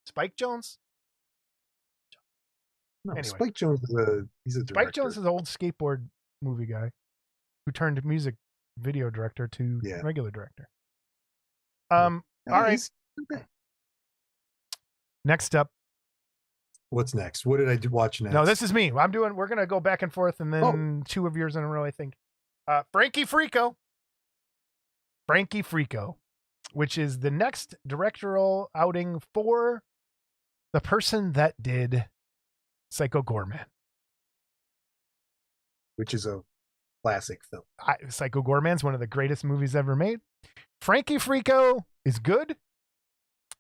Spike Jones? No, anyway. Spike Jones he's a director. Spike Jones is an old skateboard movie guy who turned music video director to regular director. All right. Next up. What's next? What did I watch next? No, this is me. We're gonna go back and forth, and then two of yours in a row, I think. Frankie Freako. Frankie Freako, which is the next directorial outing for the person that did Psycho Goreman, which is a classic film. Psycho Goreman's one of the greatest movies ever made. Frankie Freako is good.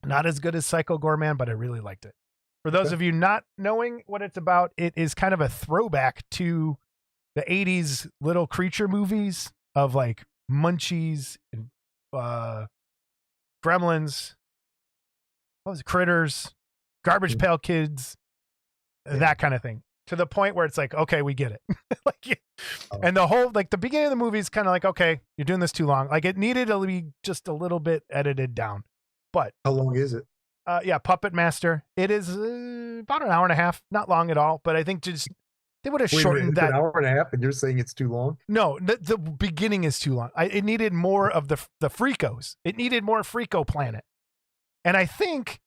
Not as good as Psycho Goreman, but I really liked it. For those of you not knowing what it's about, it is kind of a throwback to the 80s little creature movies of like Munchies and Gremlins, what was it, Critters, Garbage Pail Kids, that kind of thing. To the point where it's like, okay, we get it. And the whole, like the beginning of the movie is kind of like, okay, you're doing this too long. Like it needed to be just a little bit edited down. But how long is it? Puppet Master. It is about an hour and a half, not long at all. But I think just they would have shortened that. An hour and a half, and you're saying it's too long? No, the beginning is too long. It needed more of the Freakos. It needed more Freako Planet. And I think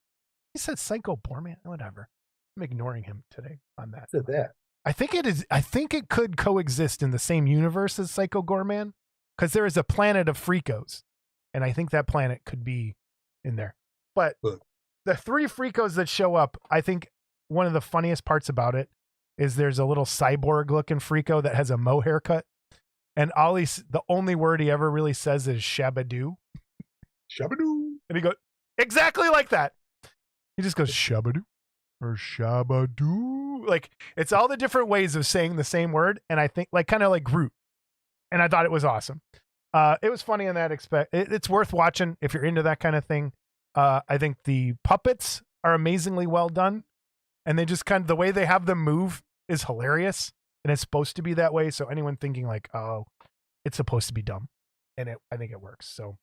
he said Psycho Borman. Whatever. I'm ignoring him today on that. Said that. I think it is. I think it could coexist in the same universe as Psycho Goreman, because there is a planet of Freakos, and I think that planet could be in there. But the three Freakos that show up, I think one of the funniest parts about it is there's a little cyborg looking Freako that has a mo haircut, and the only word he ever really says is shabadoo. Shabadoo. And he goes exactly like that. He just goes shabadoo or shabadoo. Like it's all the different ways of saying the same word, and I think like kind of like Groot. And I thought it was awesome. It was funny in that it's worth watching if you're into that kind of thing. I think the puppets are amazingly well done, and they just kind of the way they have them move is hilarious, and it's supposed to be that way. So anyone thinking like, oh, it's supposed to be dumb, and I think it works. So,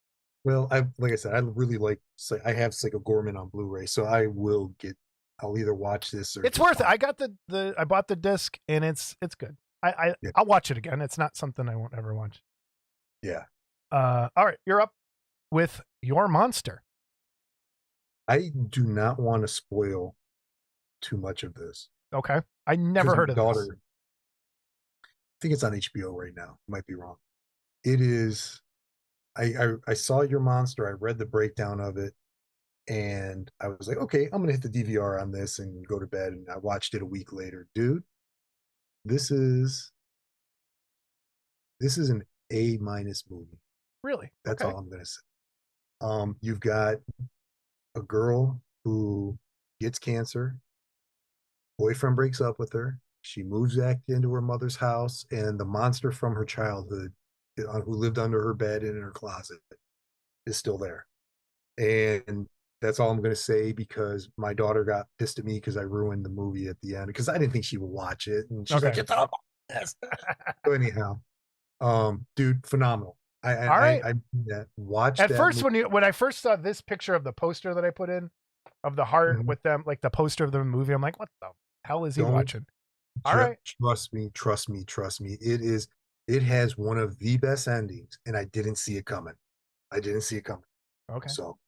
well, like I said, I really like. I have Psycho Goreman on Blu-ray, so I'll either watch this or it's worth it. I got I bought the disc, and it's good. I'll watch it again. It's not something I won't ever watch. Yeah. All right, you're up with your monster. I do not want to spoil too much of this. Okay. I never heard of this. I think it's on HBO right now. Might be wrong. It is. I saw your monster. I read the breakdown of it, and I was like, okay, I'm gonna hit the DVR on this and go to bed. And I watched it a week later, dude. This is an A- movie. Really? That's all I'm gonna say. You've got a girl who gets cancer. Boyfriend breaks up with her. She moves back into her mother's house, and the monster from her childhood, who lived under her bed and in her closet, is still there. And that's all I'm going to say, because my daughter got pissed at me because I ruined the movie at the end, because I didn't think she would watch it. And she's like, it's all this. So anyhow, dude, phenomenal. All right. Watch At that first, movie. when I first saw this picture of the poster that I put in of the heart Mhm. with them, like the poster of the movie, I'm like, what the hell is he Don't watching? All right. Trust me. It has one of the best endings, and I didn't see it coming. Okay. So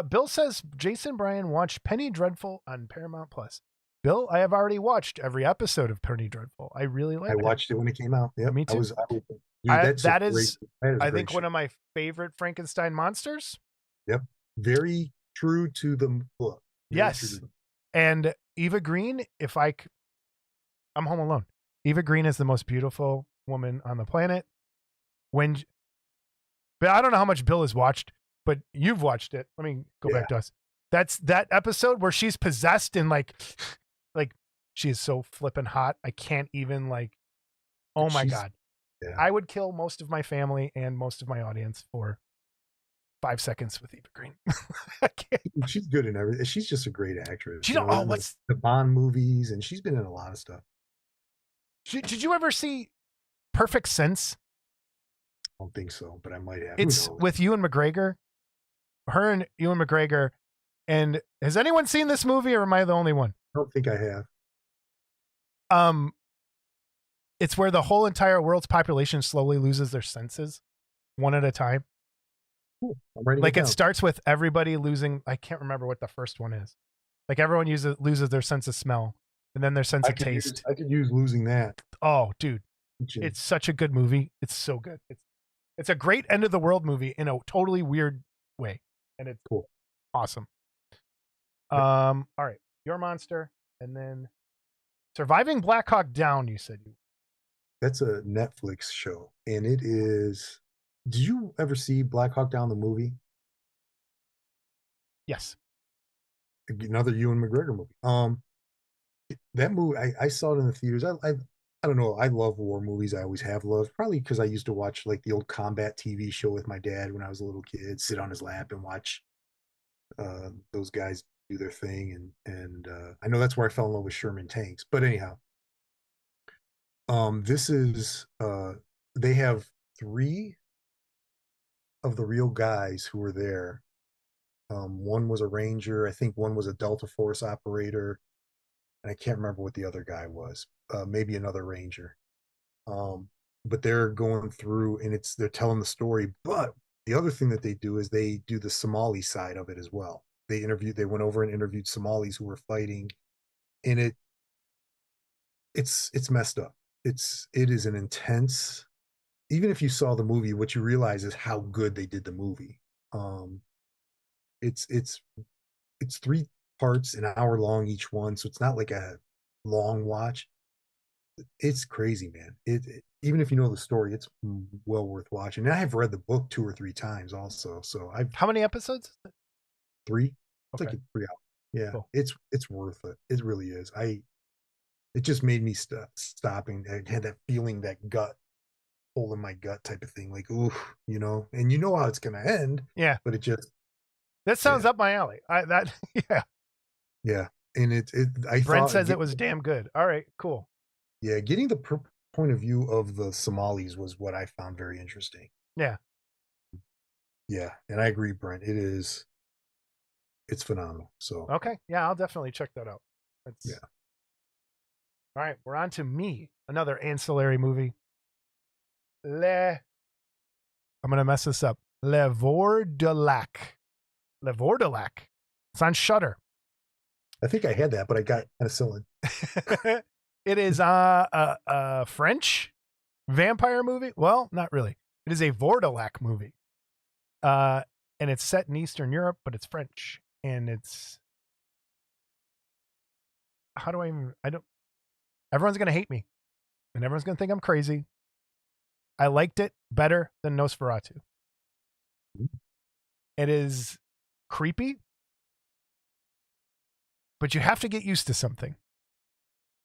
Bill says Jason Bryan watched Penny Dreadful on Paramount Plus. Bill, I have already watched every episode of Penny Dreadful. I really liked I it. watched it when it came out. Yep. Me too. Dude, That is a I great think show. one of my favorite Frankenstein monsters. Yep. Very true to the book. Yes. And Eva Green, I'm home alone. Eva Green is the most beautiful woman on the planet. But I don't know how much Bill has watched, but you've watched it. Let me go back to us. That's that episode where she's possessed and like she is so flippin' hot. I can't even oh my God. Yeah. I would kill most of my family and most of my audience for 5 seconds with Eva Green. I can't. She's good in everything. She's just a great actress. What's the Bond movies, and she's been in a lot of stuff. Did you ever see Perfect Sense? I don't think so, but I might have. It's with Ewan McGregor. Her and Ewan McGregor. And has anyone seen this movie, or am I the only one? I don't think I have. It's where the whole entire world's population slowly loses their senses, one at a time. Cool. I'm writing Like it it down. starts with everybody losing. I can't remember what the first one is. Like everyone loses their sense of smell, and then their sense of taste. I could use losing that. Oh, dude, it's such a good movie. It's so good. It's a great end of the world movie in a totally weird way, and it's cool. Awesome. All right, your monster, and then Surviving Black Hawk Down. You said you. That's a Netflix show, and it is. Did you ever see Black Hawk Down the movie? Yes. Another Ewan McGregor movie. That movie I saw it in the theaters. I don't know. I love war movies. I always have loved. Probably because I used to watch like the old combat TV show with my dad when I was a little kid. Sit on his lap and watch those guys do their thing, and I know that's where I fell in love with Sherman tanks. But anyhow, this is they have 3 of the real guys who were there. One was a ranger. I think one was a Delta Force operator, and I can't remember what the other guy was. Maybe another ranger. But they're going through, and they're telling the story. But the other thing that they do is they do the Somali side of it as well. They went over and interviewed Somalis who were fighting, and it's messed up. It is an intense. Even if you saw the movie, what you realize is how good they did the movie. It's 3 parts, an hour long each one, so it's not like a long watch. It's crazy, man. Even if you know the story, it's well worth watching. And I have read the book 2 or 3 times also. So How many episodes? 3. It's Okay. like 3 hours. Yeah, cool. It's worth it. It really is. It just made me stopping. I had that feeling, that gut hole in my gut type of thing, like ooh, and you know how it's gonna end. Yeah, but it just that sounds up my alley. Yeah, and Brent says it was damn good. All right, cool. Yeah, getting the point of view of the Somalis was what I found very interesting. Yeah. Yeah, and I agree, Brent. It's phenomenal. So okay, yeah, I'll definitely check that out. Yeah. All right, we're on to Me, another ancillary movie. I'm gonna mess this up. Le Vourdalak. It's on Shudder. I think I had that, but I got penicillin. It is a French vampire movie. Well, not really. It is a Vourdalak movie. And it's set in Eastern Europe, but it's French. And it's everyone's gonna hate me. And everyone's gonna think I'm crazy. I liked it better than Nosferatu. It is creepy, but you have to get used to something.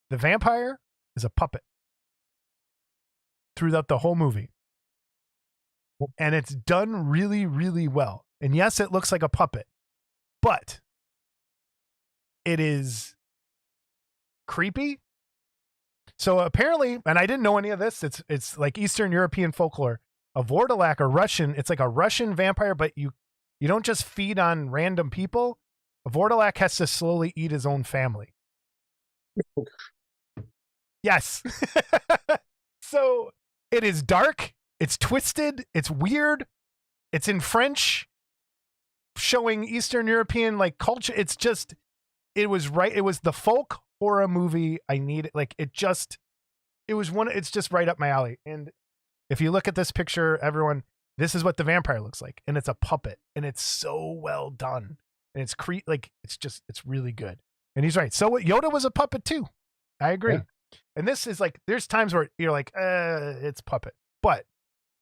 The vampire is a puppet throughout the whole movie. And it's done really, really well. And yes, it looks like a puppet, but it is creepy. So apparently, and I didn't know any of this, it's like Eastern European folklore. A Vourdalak, a Russian, it's like a Russian vampire, but you don't just feed on random people. A Vourdalak has to slowly eat his own family. Yes. So it is dark, it's twisted, it's weird, it's in French, showing Eastern European like culture. It's just, it was the folk horror movie I needed. Like it's just right up my alley. And if you look at this picture, everyone, this is what the vampire looks like. And it's a puppet, and it's so well done. And it's it's really good. And he's right. So Yoda was a puppet too. I agree. Yeah. And this is like, there's times where you're like, it's puppet. But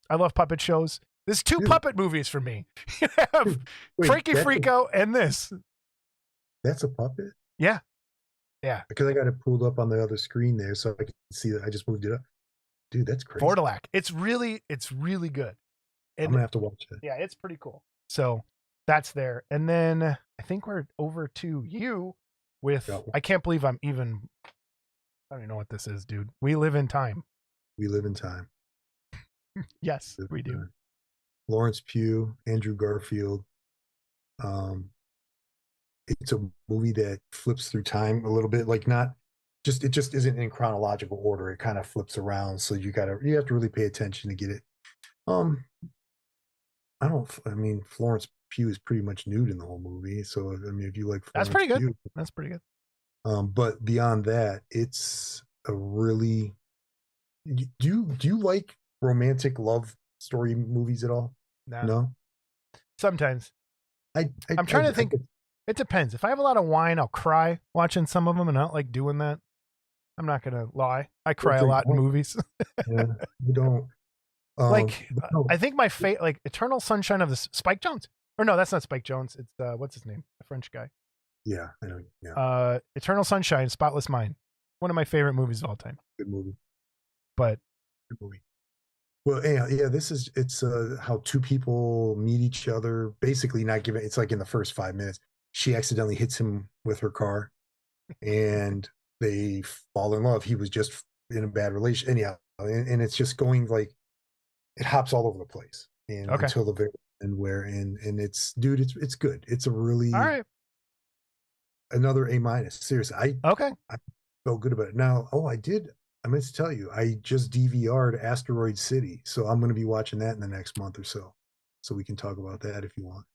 I love puppet shows. There's two puppet movies for me. You have Frankie Freako and this. That's a puppet? Yeah. Yeah. Because I got it pulled up on the other screen there so I can see that I just moved it up. Dude, that's crazy. Vourdalak. It's really good. And I'm going to have to watch it. Yeah, it's pretty cool. So that's there. And then I think we're over to you with, I can't believe I don't even know what this is, dude. We Live in Time. We Live in Time. Yes, we do. Time. Lawrence Pugh, Andrew Garfield. It's a movie that flips through time a little bit, like it just isn't in chronological order. It kind of flips around, so you have to really pay attention to get it. Florence Pugh is pretty much nude in the whole movie, so if you like Florence that's pretty good. Pugh, that's pretty good. But beyond that, it's a really. Do you like romantic love story movies at all? No. Sometimes. I'm trying to think. It depends. If I have a lot of wine, I'll cry watching some of them, and I don't like doing that. I'm not gonna lie. I cry a lot in movies. Yeah, you don't. I think my like Eternal Sunshine of the Spike Jonze. Or no, that's not Spike Jonze. It's what's his name? The French guy. Yeah, I know. Yeah. Eternal Sunshine, Spotless Mind. One of my favorite movies of all time. Good movie. But good movie. Well, yeah, it's how two people meet each other, basically not giving, it's like in the first 5 minutes, she accidentally hits him with her car and they fall in love. He was just in a bad relation. Anyhow, and it's just going like, it hops all over the place until the very end and it's, dude, it's good. It's a really, all right. Another A-. Seriously. I felt good about it. Now, I meant to tell you, I just DVR'd Asteroid City, so I'm going to be watching that in the next month or so we can talk about that if you want.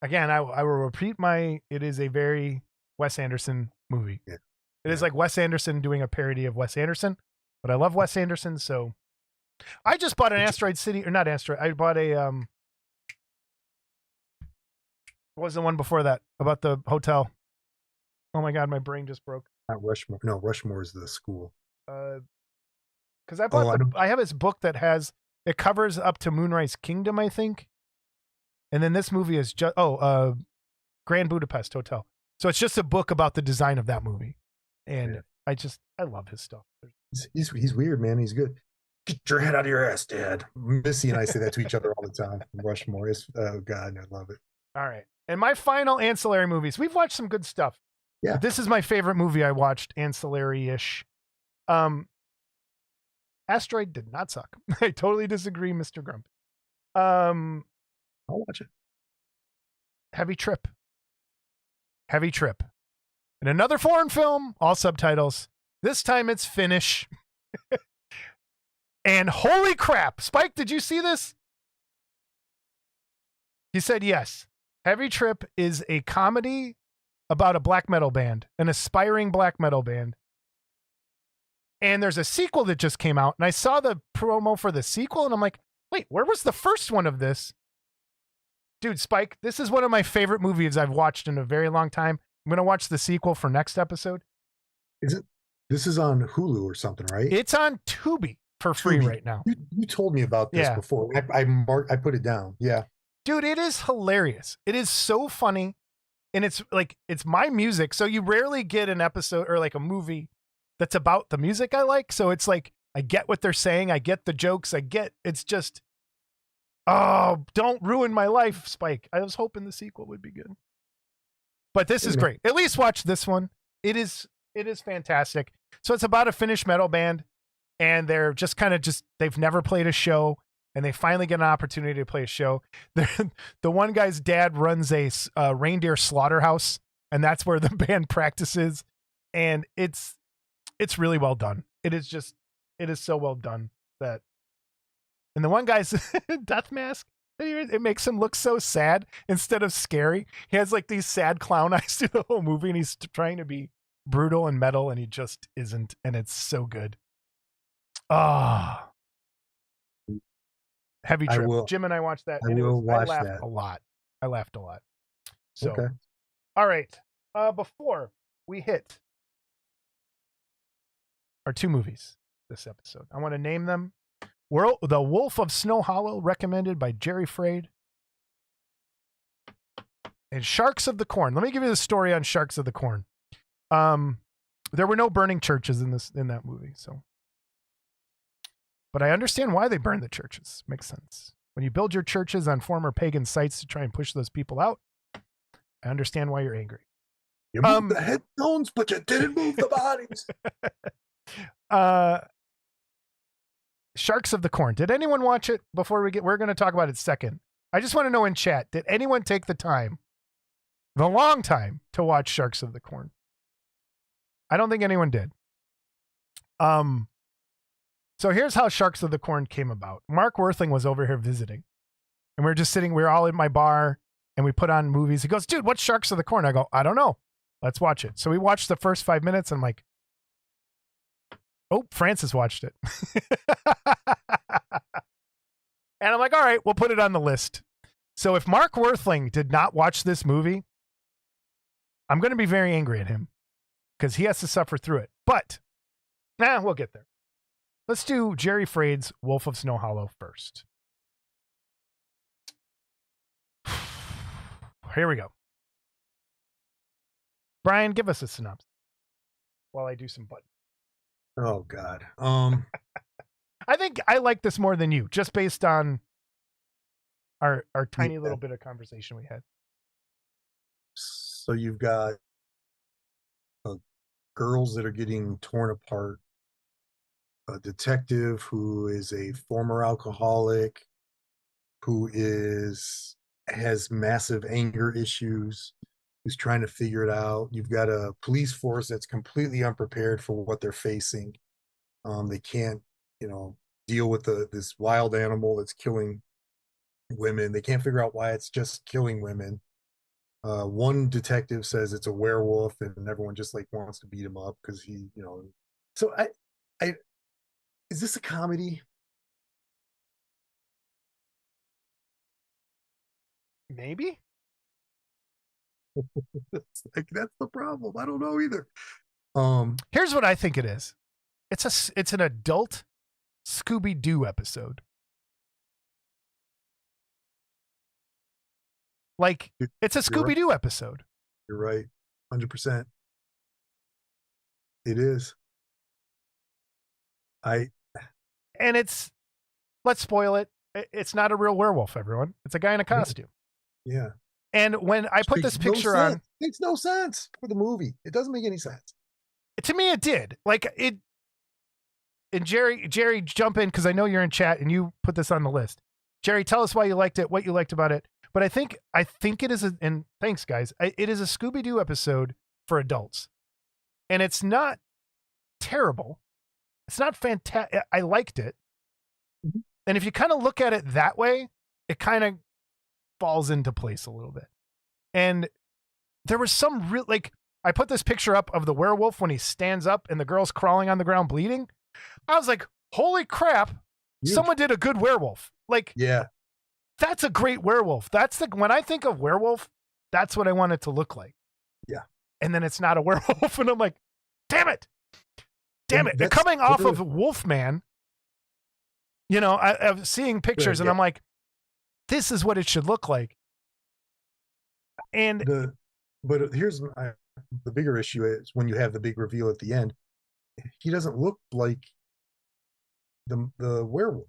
Again, I will repeat it is a very Wes Anderson movie. Yeah. It is like Wes Anderson doing a parody of Wes Anderson, but I love Wes Anderson, so I just bought an Asteroid City, or not Asteroid, I bought a, what was the one before that, about the hotel? Oh my God, my brain just broke. Not Rushmore. No, Rushmore is the school. Because I have this book that it covers up to Moonrise Kingdom, I think, and then this movie is just Grand Budapest Hotel. So it's just a book about the design of that movie, and I love his stuff. He's weird, man. He's good. Get your head out of your ass, Dad. Missy and I say that to each other all the time. Rushmore is, oh God, I love it. All right, and my final ancillary movies. We've watched some good stuff. Yeah, but this is my favorite movie I watched, ancillary-ish. Asteroid did not suck. I totally disagree, Mr. Grumpy. I'll watch it. Heavy Trip. And another foreign film, all subtitles. This time it's Finnish. And holy crap, Spike, did you see this? He said yes. Heavy Trip is a comedy about a black metal band, an aspiring black metal band. And there's a sequel that just came out, and I saw the promo for the sequel, and I'm like, wait, where was the first one of this? Dude, Spike, this is one of my favorite movies I've watched in a very long time. I'm going to watch the sequel for next episode. This is on Hulu or something, right? It's on Tubi for free right now. You told me about this before. I put it down. Yeah. Dude, it is hilarious. It is so funny. And it's my music. So you rarely get an episode or like a movie that's about the music I like. So it's like, I get what they're saying. I get the jokes. It's just, oh, don't ruin my life, Spike. I was hoping the sequel would be good. But this is great. At least watch this one. It is fantastic. So it's about a Finnish metal band, and they're just they've never played a show. and they finally get an opportunity to play a show. The one guy's dad runs a reindeer slaughterhouse, and that's where the band practices. And it's really well done. It is so well done that. And the one guy's death mask, it makes him look so sad instead of scary. He has like these sad clown eyes through the whole movie, and he's trying to be brutal and metal, and he just isn't. And it's so good. Ah, Heavy Trip. Jim and I watched that. I laughed a lot. I laughed a lot. So, okay. All right. Before we hit our 2 movies this episode, I want to name them. The Wolf of Snow Hollow, recommended by Jerry Frade, and Sharks of the Corn. Let me give you the story on Sharks of the Corn. There were no burning churches in that movie, so. But I understand why they burned the churches. Makes sense. When you build your churches on former pagan sites to try and push those people out, I understand why you're angry. You moved the headstones, but you didn't move the bodies. Sharks of the Corn. Did anyone watch it before we're going to talk about it second? I just want to know in chat, did anyone take the long time to watch Sharks of the Corn? I don't think anyone did. So here's how Sharks of the Corn came about. Mark Worthing was over here visiting, and we were all in my bar, and we put on movies. He goes, dude, what's Sharks of the Corn? I go, I don't know. Let's watch it. So we watched the first 5 minutes, and I'm like, oh, Francis watched it. And I'm like, all right, we'll put it on the list. So if Mark Worthing did not watch this movie, I'm going to be very angry at him because he has to suffer through it. But, we'll get there. Let's do Jerry Frade's Wolf of Snow Hollow first. Here we go. Brian, give us a synopsis while I do some buttons. Oh, God. I think I like this more than you, just based on our tiny little bit of conversation we had. So you've got girls that are getting torn apart, a detective who is a former alcoholic, who has massive anger issues, who's trying to figure it out. You've got a police force that's completely unprepared for what they're facing. They can't, deal with this wild animal that's killing women. They can't figure out why it's just killing women. One detective says it's a werewolf, and everyone just wants to beat him up because he, So is this a comedy? Maybe. That's the problem. I don't know either. Here's what I think it is. It's an adult Scooby-Doo episode. It's a Scooby-Doo episode. You're right. 100%. It is. Let's spoil it. It's not a real werewolf, everyone. It's a guy in a costume. Yeah. And when I put this picture on, it makes no sense for the movie. It doesn't make any sense. To me, it did. And Jerry, jump in because I know you're in chat and you put this on the list. Jerry, tell us why you liked it, what you liked about it. But I think it is and thanks guys. It is a Scooby-Doo episode for adults, and it's not terrible. It's not fantastic. I liked it. Mm-hmm. And if you kind of look at it that way, it kind of falls into place a little bit. And there was some real, I put this picture up of the werewolf when he stands up and the girl's crawling on the ground bleeding. I was like, holy crap. Huge. Someone did a good werewolf. Yeah, that's a great werewolf. When I think of werewolf, that's what I want it to look like. Yeah. And then it's not a werewolf. And I'm like, damn it. Coming off of Wolfman, I'm seeing pictures and I'm like, this is what it should look like. And but here's the bigger issue is when you have the big reveal at the end, he doesn't look like the werewolf.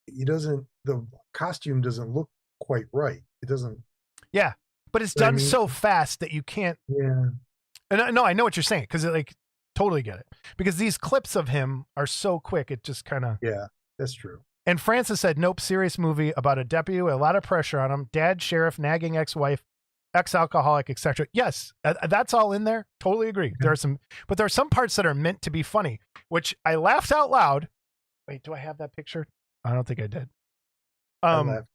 The costume doesn't look quite right. It doesn't. Yeah, but it's done so fast that you can't. Yeah. And no, I know what you're saying because totally get it because these clips of him are so quick. It just kind of. Yeah, that's true. And Francis said, nope, serious movie about a deputy with a lot of pressure on him. Dad, sheriff, nagging ex-wife, ex-alcoholic, etc. Yes, that's all in there. Totally agree. There are some parts that are meant to be funny, which I laughed out loud. Wait, do I have that picture? I don't think I did. I laughed.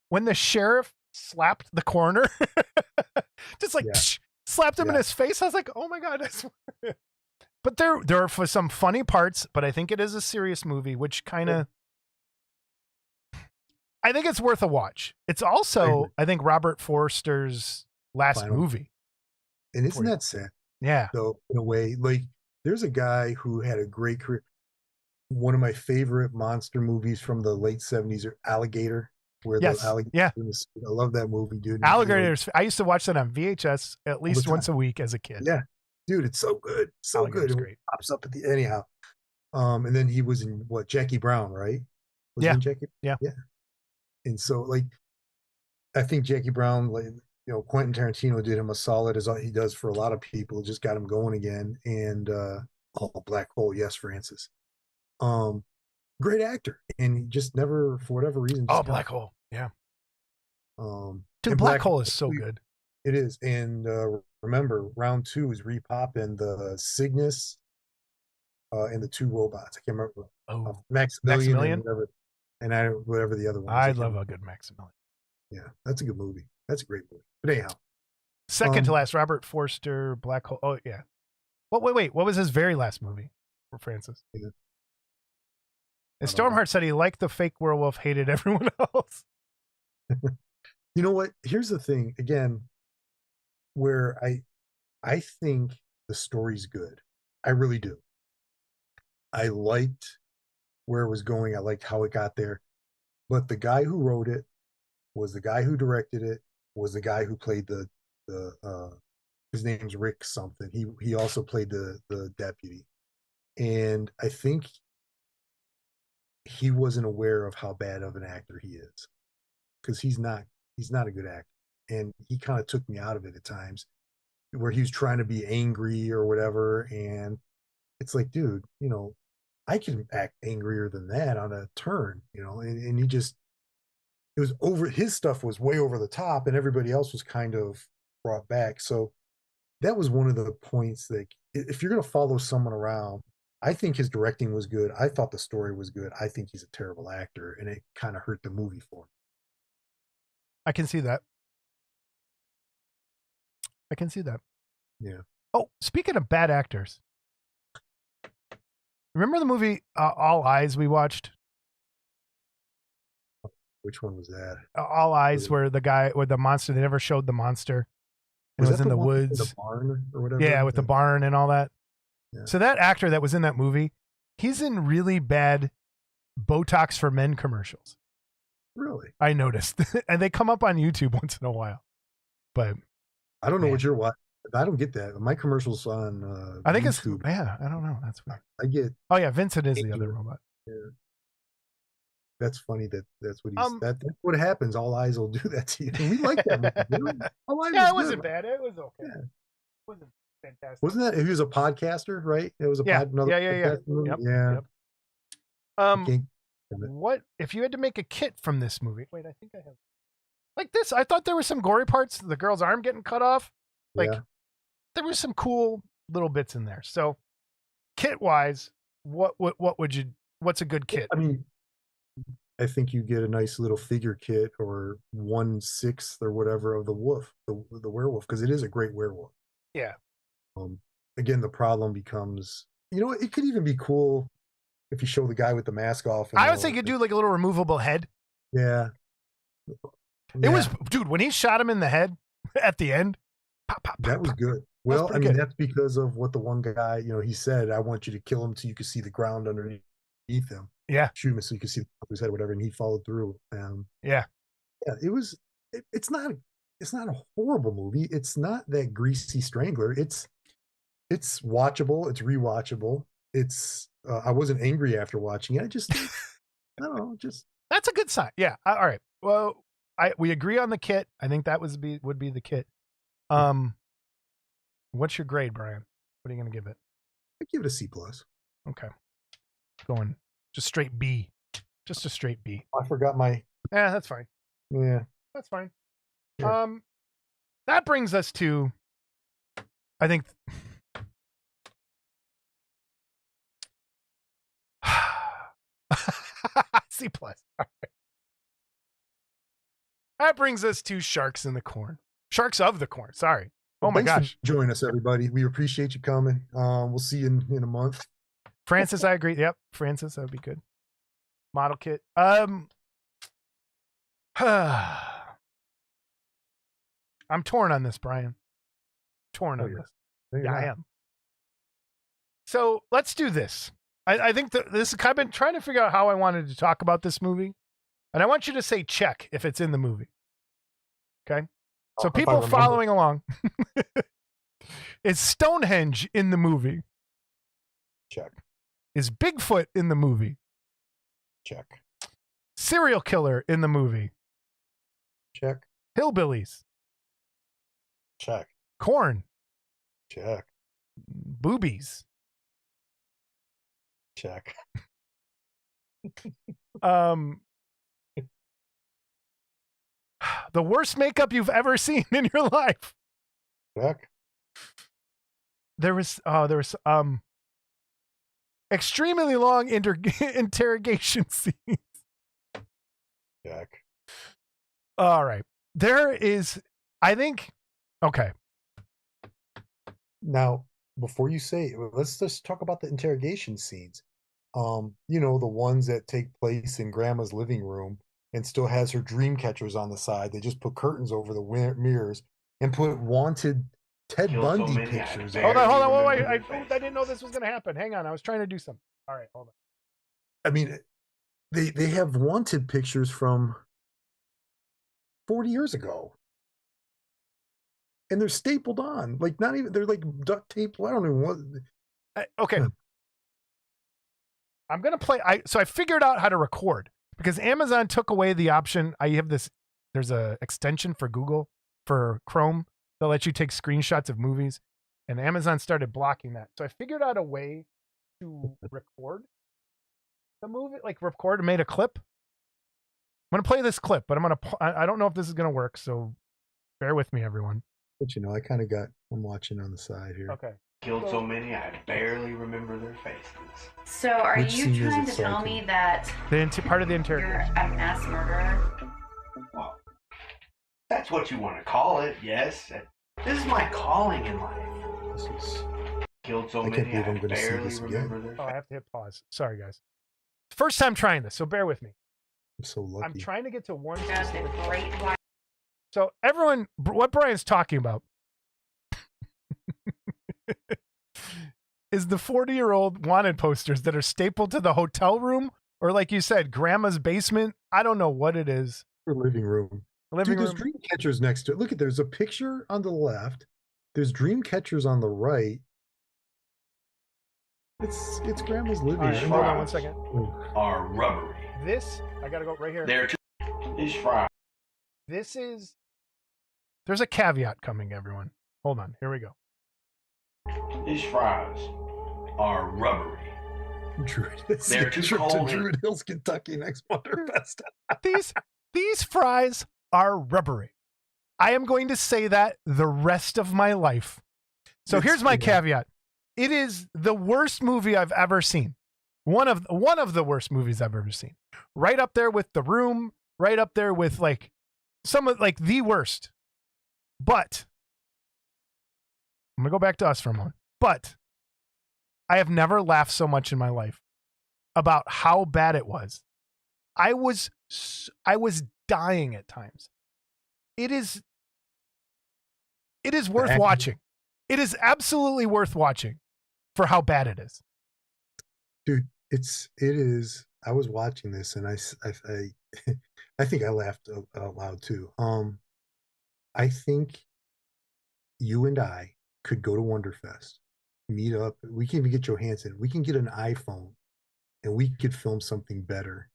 When the sheriff slapped the coroner, just like slapped him in his face. I was like, oh my God. But there are for some funny parts, but I think it is a serious movie, which kind of, I think it's worth a watch. It's also, I think, Robert Forster's last movie. And isn't that sad? Yeah. So in a way, like there's a guy who had a great career. One of my favorite monster movies from the late 70s are Alligator. Where the alligator I love that movie, dude. Alligators. I used to watch that on VHS at least once a week as a kid. Yeah. Dude, it's so good. So good. Great. It pops up at the anyhow. And then he was in Jackie Brown, right? Was he in Jackie? Yeah. Yeah. And so like I think Jackie Brown, like, Quentin Tarantino did him a solid as he does for a lot of people, just got him going again. And Black Hole, yes, Francis. Great actor. And he just never, for whatever reason. Black Hole. Yeah. Dude, Black Hole is so good. It is. And remember, round 2 is repop the Cygnus and the 2 robots. I can't remember. Maximilian. And whatever the other one is. I love a good Maximilian. Yeah, that's a good movie. That's a great movie. But anyhow. Second to last, Robert Forster, Black Hole. Oh, yeah. Wait. What was his very last movie for Francis? Yeah. And Stormheart said he liked the fake werewolf, hated everyone else. You know what? Here's the thing. Again, where I think the story's good. I really do. I liked where it was going. I liked how it got there. But the guy who wrote it was the guy who directed it, was the guy who played the his name's Rick something. He also played the deputy. And I think he wasn't aware of how bad of an actor he is. Because he's not a good actor. And he kind of took me out of it at times where he was trying to be angry or whatever. And it's like, dude, I can act angrier than that on a turn, and he just, it was over, his stuff was way over the top and everybody else was kind of brought back. So that was one of the points that if you're going to follow someone around, I think his directing was good. I thought the story was good. I think he's a terrible actor and it kind of hurt the movie for him. I can see that. Yeah. Oh, speaking of bad actors, remember the movie All Eyes we watched? Which one was that? All Eyes, where the monster, they never showed the monster. And it was in the woods. The barn or whatever? Yeah, with the barn and all that. Yeah. So that actor that was in that movie, he's in really bad Botox for Men commercials. Really? I noticed. And they come up on YouTube once in a while. But I don't know what you're watching. I don't get that. My commercials on I think YouTube. It's I don't know. That's weird. I get. Oh yeah, Vincent is the other robot. Yeah. That's funny that's what he's that's what happens. All Eyes will do that to you. We like that movie. All Eyes it wasn't bad. It was okay. Yeah. It wasn't fantastic. Wasn't that he was a podcaster, right? It was a another podcast movie. Yep. What if you had to make a kit from this movie? Wait, I think I have like this. I thought there were some gory parts, the girl's arm getting cut off. There was some cool little bits in there. So kit wise, what's a good kit? I mean, I think you get a nice little figure kit or 1/6 or whatever of the wolf, the werewolf, because it is a great werewolf. Yeah. Again, the problem becomes, it could even be cool if you show the guy with the mask off. I would say you could do like a little removable head. Yeah. It was, dude, when he shot him in the head at the end, pop, pop, that was pop. good. Well, I mean, that's because of what the one guy, he said, I want you to kill him so you can see the ground underneath him. Yeah. Shoot him so you can see the top of his head, whatever. And he followed through. Yeah. It's not a horrible movie. It's not that Greasy Strangler. It's watchable. It's rewatchable. I wasn't angry after watching it. I just, I don't know, that's a good sign. Yeah. All right. Well, we agree on the kit. I think that would be the kit. What's your grade, Brian? What are you going to give it? I give it a C+. Okay. Going just straight B. Just a straight B. I forgot my. Yeah, that's fine. Yeah. That's fine. Yeah. That brings us to, I think, C+. All right. That brings us to Sharks in the Corn. Sharks of the Corn. Sorry. Oh my gosh. Join us, everybody. We appreciate you coming. We'll see you in a month. Francis, I agree. Yep, Francis, that would be good. Model kit. I'm torn on this, Brian. Torn on this. Yeah, I am. So let's do this. I think that this. I've been trying to figure out how I wanted to talk about this movie, and I want you to say check if it's in the movie. Okay. So people following along. Is Stonehenge in the movie? Check. Is Bigfoot in the movie? Check. Serial killer in the movie? Check. Hillbillies? Check. Corn? Check. Boobies? Check. The worst makeup you've ever seen in your life? Check. There was extremely long interrogation scenes. Check. All right. There is, I think, okay. Now, before you say, let's just talk about the interrogation scenes. The ones that take place in Grandma's living room and still has her dream catchers on the side. They just put curtains over the mirrors and put wanted Ted Bundy pictures. Hold on, wait. I didn't know this was going to happen. Hang on. I was trying to do something. All right, hold on. I mean, they have wanted pictures from 40 years ago. And they're stapled on. Like, not even, they're like duct tape. I don't know what. Okay. I'm going to play. So I figured out how to record because Amazon took away the option. I have this, there's a extension for Google, for Chrome, that lets you take screenshots of movies. And Amazon started blocking that. So I figured out a way to record the movie, like record and made a clip. I'm going to play this clip, but I don't know if this is going to work. So bear with me, everyone. But I'm watching on the side here. Okay. Killed so many, I barely remember their faces. So are you trying to tell me that part of the you're interrogation, a mass murderer? Well, that's what you want to call it, yes. This is my calling in life. Killed so many, believe I'm I gonna see barely this again. remember their I faces. have to hit pause. Sorry, guys. First time trying this, so bear with me. I'm so lucky. I'm trying to get to one Got the specific. great white. So everyone, what Brian's talking about is the 40-year-old wanted posters that are stapled to the hotel room, or like you said, Grandma's basement. I don't know what it is. Her living room. Living There's room. dream catchers next to it. Look at, there's a picture on the left. There's dream catchers on the right. It's Grandma's living All right, room. hold on one second. Are rubbery. This, I gotta go right here. They're these fries. This is, there's a caveat coming, everyone. Hold on, here we go. These fries are rubbery. They're too Trip to cold. Druid Hills, Kentucky next Wonderfest. These fries are rubbery. I am going to say that the rest of my life. So here's my caveat. It is the worst movie I've ever seen. One of the worst movies I've ever seen. Right up there with The Room, right up there with like some of like the worst. But I'm going to go back to us for a moment. But I have never laughed so much in my life about how bad it was. I was dying at times. It is worth watching. It is absolutely worth watching for how bad it is. Dude, it is. I was watching this and I think I laughed out loud too. I think you and I could go to Wonderfest, meet up. We can even get Johansson. We can get an iPhone and we could film something better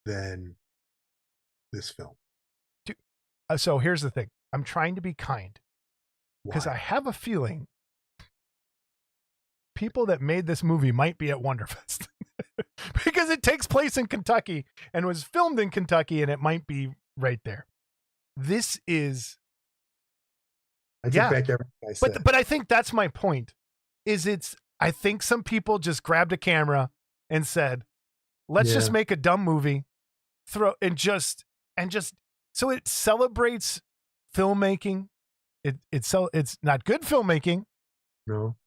than this film. Dude, so here's the thing. I'm trying to be kind because I have a feeling people that made this movie might be at Wonderfest. because it takes place in Kentucky and was filmed in Kentucky, and it might be right there. This is, I take back everything I said. but I think that's my point. I think some people just grabbed a camera and said, "Let's just make a dumb movie, so it celebrates filmmaking. It's not good filmmaking. No,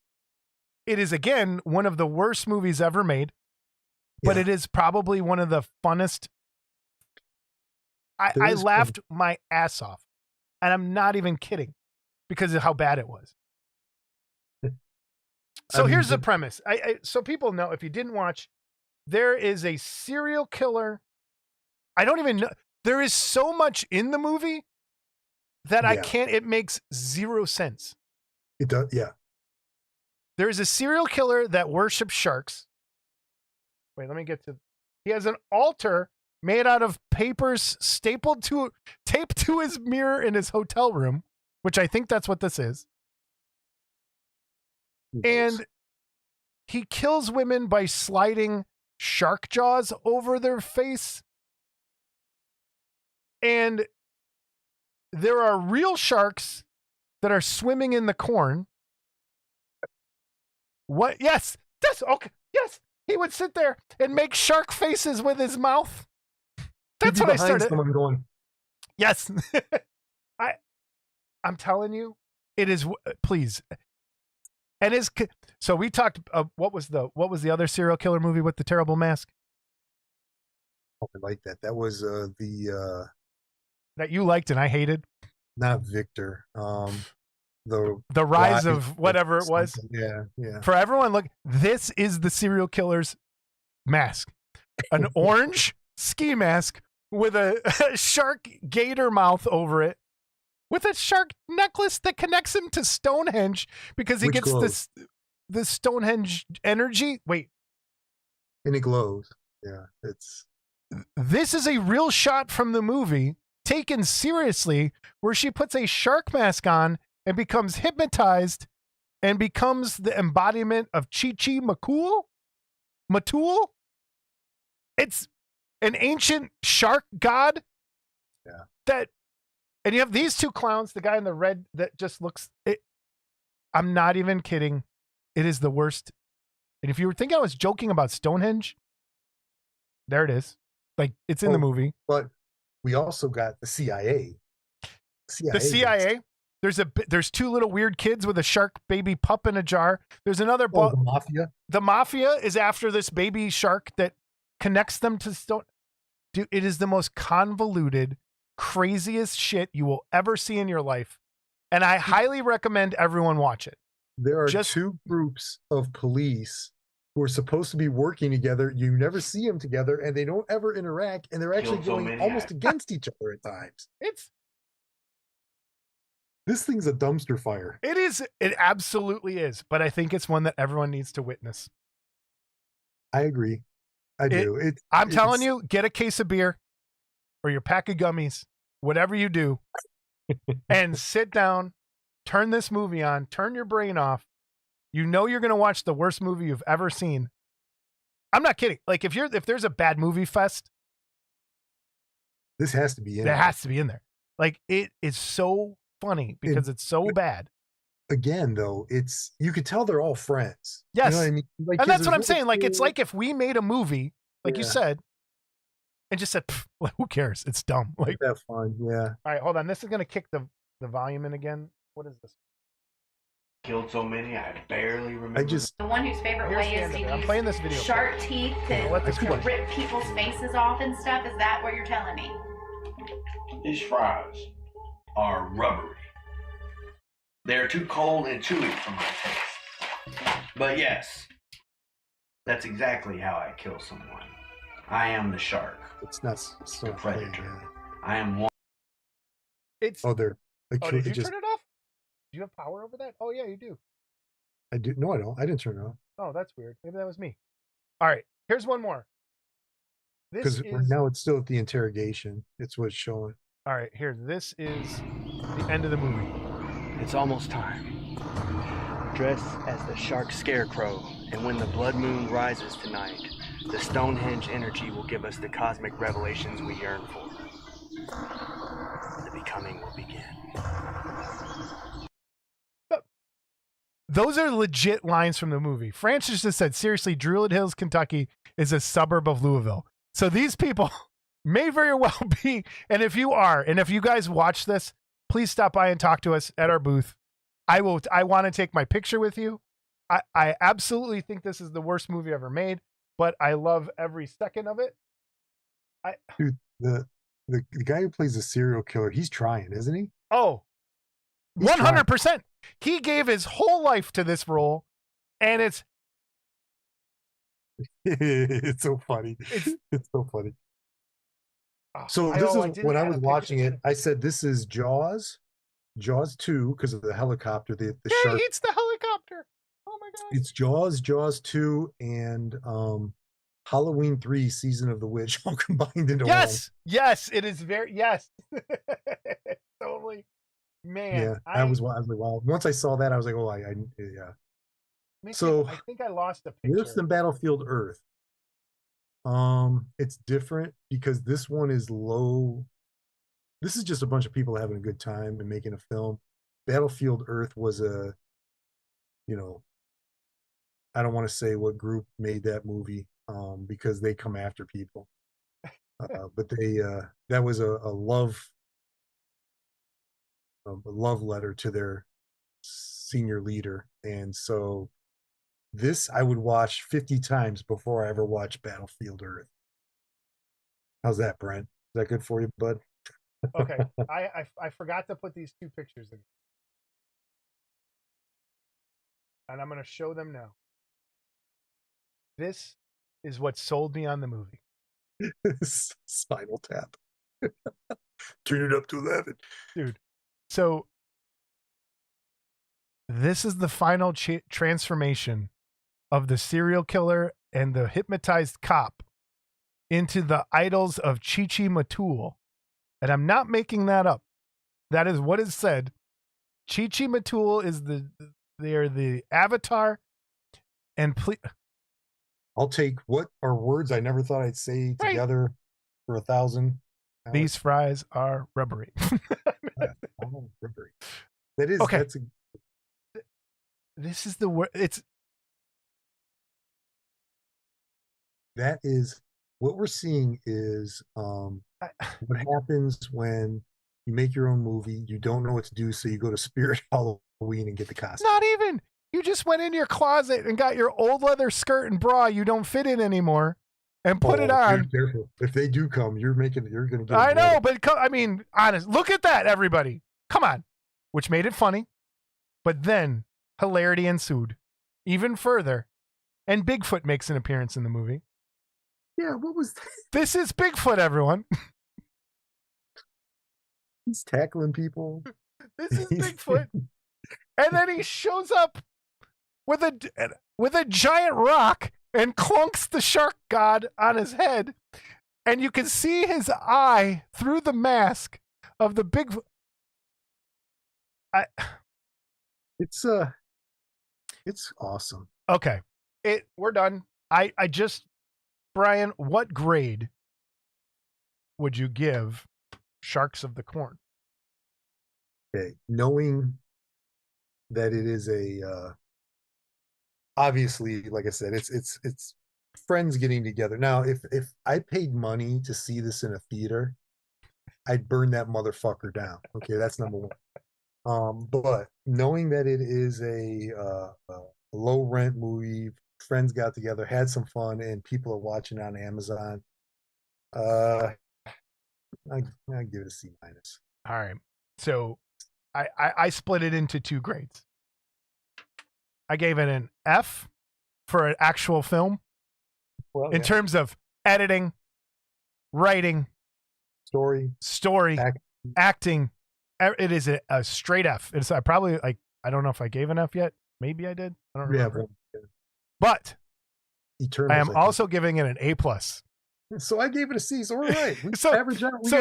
it is again one of the worst movies ever made, but it is probably one of the funnest. I laughed my ass off, and I'm not even kidding, because of how bad it was. So here's the premise. So people know, if you didn't watch, there is a serial killer. I don't even know. There is so much in the movie that I can't. It makes zero sense. It does. Yeah. There is a serial killer that worships sharks. Wait, let me get to. He has an altar made out of papers taped to his mirror in his hotel room, which I think that's what this is. And he kills women by sliding shark jaws over their face. And there are real sharks that are swimming in the corn. What? Yes. That's okay. Yes. He would sit there and make shark faces with his mouth. That's what I started. Someone going, yes. I'm telling you, it is. Please. And so we talked. What was the other serial killer movie with the terrible mask? Oh, I like that. That was the that you liked and I hated. Not Victor. The rise of whatever it was. Yeah. For everyone, look. This is the serial killer's mask. An orange ski mask with a shark gator mouth over it, with a shark necklace that connects him to Stonehenge because he gets this Stonehenge energy. Wait. And it glows. Yeah, This is a real shot from the movie, taken seriously, where she puts a shark mask on and becomes hypnotized and becomes the embodiment of Chi-Chi Matul. It's an ancient shark god. Yeah. And you have these two clowns, the guy in the red that just looks I'm not even kidding. It is the worst. And if you were thinking I was joking about Stonehenge, there it is. Like, it's in the movie. But we also got the CIA. The CIA. There's two little weird kids with a shark baby pup in a jar. There's another the mafia. The mafia is after this baby shark that connects them to Stone. Dude, it is the most convoluted, craziest shit you will ever see in your life. And I highly recommend everyone watch it. There are two groups of police who are supposed to be working together. You never see them together, and they don't ever interact, and they're actually going almost against each other at times. This thing's a dumpster fire. It is. It absolutely is. But I think it's one that everyone needs to witness. I agree. I do. I'm telling you, get a case of beer or your pack of gummies, whatever you do, and sit down, turn this movie on, turn your brain off. You know you're going to watch the worst movie you've ever seen. I'm not kidding. Like, if there's a bad movie fest, this has to be in there. It has to be in there. Like, it is so funny because it's so bad. Again, though, you could tell they're all friends. Yes. You know what I mean? Like, and that's what I'm saying. Like, it's like if we made a movie, like you said, and just said, who cares? It's dumb. Like, that's fun. Yeah. All right, hold on. This is going to kick the volume in again. What is this? Killed so many, I barely remember. The one whose favorite way is to I'm playing this video. Shark teeth to rip people's faces off and stuff. Is that what you're telling me? These fries are rubbery. They're too cold and chewy for my taste. But yes, that's exactly how I kill someone. I am the shark. It's not the predator. I am one. It's. Oh, they're. Did you turn it off? Do you have power over that? Oh yeah, you do. I do. No, I don't. I didn't turn it off. Oh, that's weird. Maybe that was me. All right, here's one more. Because now it's still at the interrogation. It's what's showing. All right, here. This is the end of the movie. It's almost time. Dress as the shark scarecrow, and when the blood moon rises tonight, The Stonehenge energy will give us the cosmic revelations we yearn for. The becoming will begin. Those are legit lines from the movie. Francis just said, seriously, Druid Hills, Kentucky is a suburb of Louisville. So these people may very well be. And if you are, and if you guys watch this, please stop by and talk to us at our booth. I want to take my picture with you. I absolutely think this is the worst movie ever made, but I love every second of it. Dude, the guy who plays the serial killer, he's trying, isn't he? Oh, 100%. He gave his whole life to this role, and it's it's so funny. It's so funny. So when I was watching it, I said, this is Jaws 2, because of the helicopter, the shark. He eats the helicopter. Oh my God. It's Jaws 2, and Halloween 3, Season of the Witch, all combined into one. Yes, it is yes. Totally. Man, yeah, I was like, wow. Once I saw that, I was like, oh, yeah. So I think I lost a picture. Worse than Battlefield Earth. It's different because this one is low. This is just a bunch of people having a good time and making a film. Battlefield Earth was I don't want to say what group made that movie, because they come after people. But that was a love letter to their senior leader. And so this I would watch 50 times before I ever watch Battlefield Earth. How's that, Brent? Is that good for you, bud? Okay. I forgot to put these two pictures in. And I'm going to show them now. This is what sold me on the movie. Spinal Tap. Turn it up to 11. Dude. So this is the final transformation of the serial killer and the hypnotized cop into the idols of Chi-Chi Matul. And I'm not making that up. That is what is said. Chi-Chi Matul is they're the avatar. And I'll take what are words I never thought I'd say together for 1,000. These fries are rubbery. Rubbery. That is okay. This is the word. That is what we're seeing is what happens when you make your own movie. You don't know what to do, so you go to Spirit Halloween and get the costume. Not even. You just went in your closet and got your old leather skirt and bra you don't fit in anymore and put it on. Careful. If they do come, you're going to get I know, but I mean, honest, look at that, everybody. Come on. Which made it funny. But then hilarity ensued even further. And Bigfoot makes an appearance in the movie. Yeah, what was that? This is Bigfoot, everyone. He's tackling people. This is Bigfoot. And then he shows up with a giant rock and clunks the shark god on his head. And you can see his eye through the mask of the Bigfoot. It's awesome. Okay. We're done. Brian, what grade would you give Sharks of the Corn? Okay. Knowing that it is obviously, like I said, it's friends getting together. Now, if I paid money to see this in a theater, I'd burn that motherfucker down. Okay, that's number one. But knowing that it is a low rent movie, friends got together, had some fun, and people are watching on Amazon, I give it a C-. All right. So I split it into two grades. I gave it an F for an actual film. Well, in terms of editing, writing, story, acting. It is a straight F. It's probably I don't know if I gave an F yet. Maybe I did. I don't remember. Yeah, but Eternals, I am also giving it an A+. So I gave it a C. So we're right. So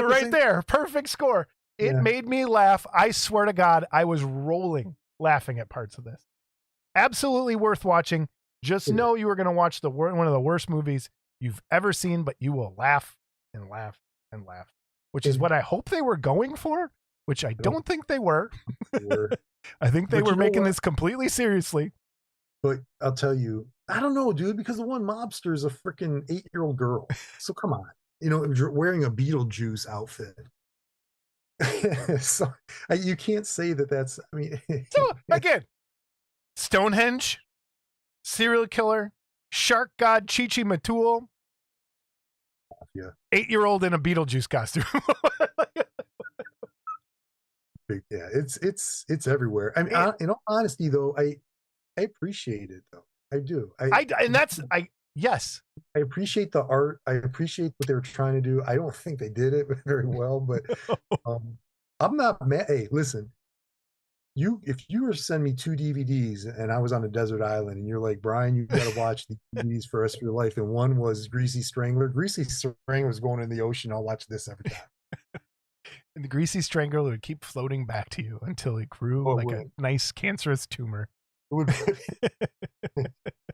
right there, perfect score. It made me laugh. I swear to God, I was rolling laughing at parts of this. Absolutely worth watching. Just know you were going to watch one of the worst movies you've ever seen, but you will laugh and laugh and laugh, which is what I hope they were going for, which I don't think they were. I think they were making this completely seriously. But I'll tell you, I don't know, dude, because the one mobster is a freaking 8-year-old girl. So come on, wearing a Beetlejuice outfit. So you can't say that that's, I mean. So again, Stonehenge, serial killer, shark god Chi-Chi Matul, 8-year-old in a Beetlejuice costume. Yeah, it's everywhere. I mean, in all honesty, though, I appreciate it, though. I do. Yes. I appreciate the art. I appreciate what they were trying to do. I don't think they did it very well, but I'm not mad. Hey, listen, if you were to send me 2 DVDs and I was on a desert island and you're like, Brian, you got to watch these DVDs for the rest of your life, and one was Greasy Strangler. Greasy Strangler was going in the ocean. I'll watch this every time. And the Greasy Strangler would keep floating back to you until it grew like a nice cancerous tumor. It would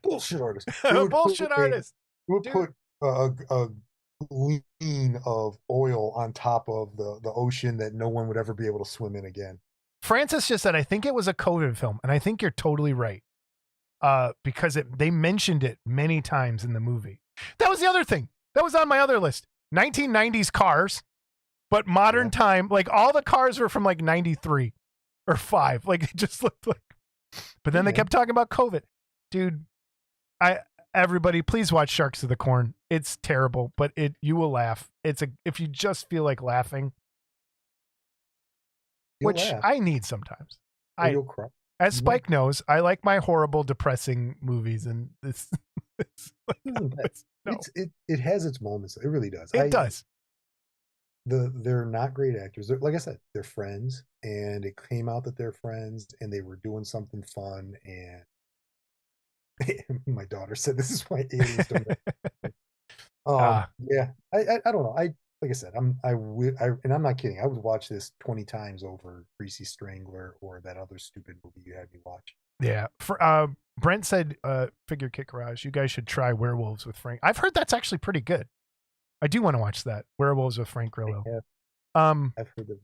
bullshit artist. Bullshit artist. It would put a lean of oil on top of the ocean that no one would ever be able to swim in again. Francis just said, I think it was a COVID film, and I think you're totally right. Because they mentioned it many times in the movie. That was the other thing. That was on my other list. 1990s cars. But modern time, like all the cars were from like 93 or 5. Like it just looked like. But then they kept talking about COVID. Dude, everybody, please watch Sharks of the Corn. It's terrible, but you will laugh. If you just feel like laughing, which I need sometimes. You'll cry. As Spike knows, I like my horrible, depressing movies, and it has its moments. It really does. It does. They're not great actors. Like I said, they're friends, and it came out that they're friends, and they were doing something fun. And my daughter said, "This is why aliens don't." Yeah, I don't know. Like I said, and I'm not kidding. I would watch this 20 times over Greasy Strangler or that other stupid movie you had me watch. Yeah. Brent said, Figure Kit Garage, you guys should try Werewolves with Frank. I've heard that's actually pretty good. I do want to watch that. Werewolves with Frank Grillo. Yeah. I've heard of.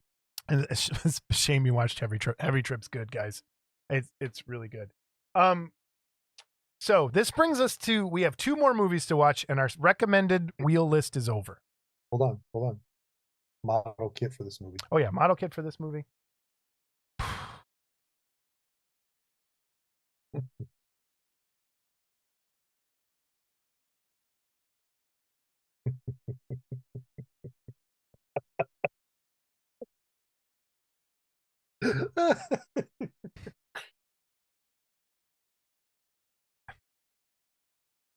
And it's a shame you watched Heavy Trip. Heavy Trip's good, guys. It's really good. So this brings us to, we have 2 more movies to watch, and our recommended wheel list is over. Hold on. Model kit for this movie. Oh yeah, model kit for this movie.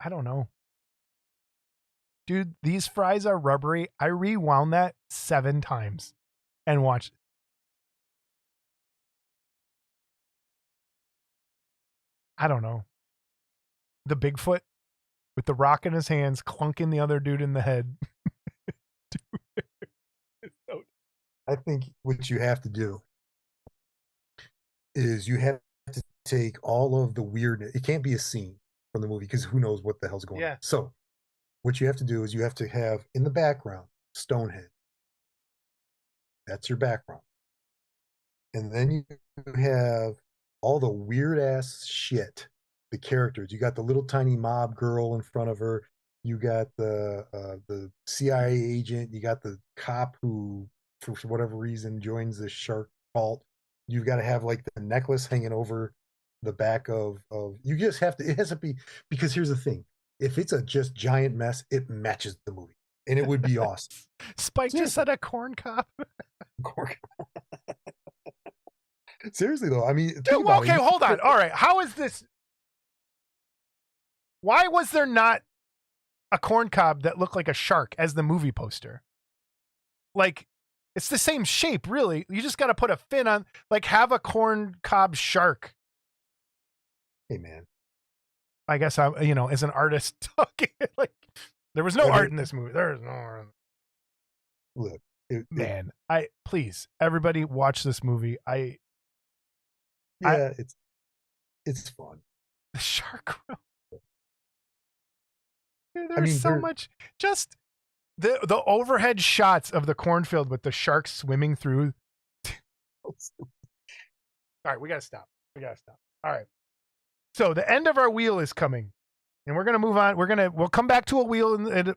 I don't know. Dude, these fries are rubbery. I rewound that 7 times and watched. I don't know. The Bigfoot with the rock in his hands, clunking the other dude in the head. I think what you have to do is you have to take all of the weirdness. It can't be a scene from the movie because who knows what the hell's going on. So what you have to do is you have to have in the background Stonehenge. That's your background. And then you have all the weird ass shit, the characters. You got the little tiny mob girl in front of her. You got the CIA agent. You got the cop who, for whatever reason, joins the shark cult. You've got to have like the necklace hanging over the back of you just have to, it has to be, because here's the thing. If it's a just giant mess, it matches the movie. And it would be awesome. Spike just said a corn cob. Seriously though, I mean, dude, well, okay, hold on. All right, how is this? Why was there not a corn cob that looked like a shark as the movie poster? Like, it's the same shape, really. You just got to put a fin on. Like, have a corn cob shark. Hey, man. I guess I'm, as an artist talking, like, there was no art in this movie. There is no art. Look, please, everybody watch this movie. It's fun. The shark. Dude, there's so much. Just the overhead shots of the cornfield with the sharks swimming through. All right, we gotta stop. All right. So the end of our wheel is coming, and we're gonna move on. We'll come back to a wheel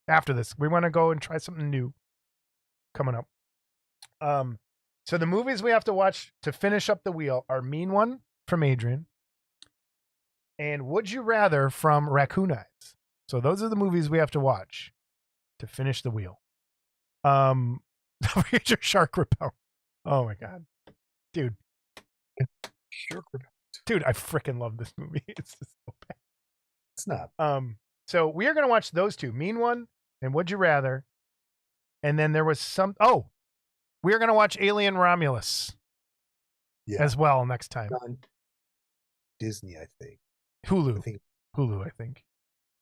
after this. We want to go and try something new coming up. So the movies we have to watch to finish up the wheel are Mean One from Adrian and Would You Rather from Raccoon Eyes. So those are the movies we have to watch to finish the wheel. Future Shark Repel. Oh my god, dude. Shark Repel. Dude, I freaking love this movie. It's just so bad. It's not. So we are gonna watch those two, Mean One and Would You Rather, and then there was some. Oh, we are gonna watch Alien Romulus. Yeah. As well next time. On Disney, I think. Hulu. I think.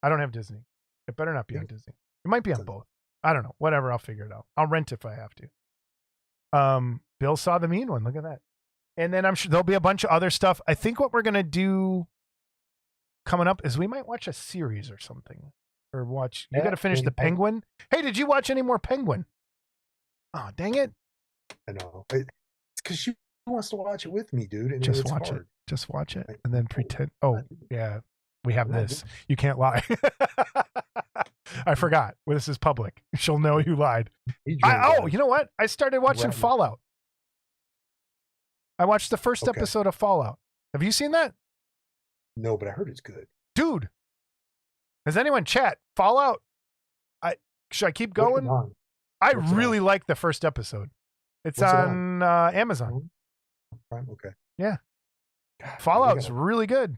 I don't have Disney. It better not be on Disney. It might be on both. I don't know. Whatever. I'll figure it out. I'll rent if I have to. Bill saw the Mean One. Look at that. And then I'm sure there'll be a bunch of other stuff. I think what we're gonna do coming up is we might watch a series or something. Or watch. You got to finish the Penguin. Hey, did you watch any more Penguin? Oh, dang it! I know. It's because she wants to watch it with me, dude. And Just it's watch hard. it. Just watch it, and then pretend. Oh, yeah. We have this. You can't lie. I forgot. Well, this is public. She'll know you lied. You know what? I started watching Fallout. I watched the first episode of Fallout. Have you seen that? No, but I heard it's good. Dude, has anyone chat Fallout? Should I keep going? I really like the first episode. It's on Amazon. Prime? Okay. Yeah. God, Fallout's really good.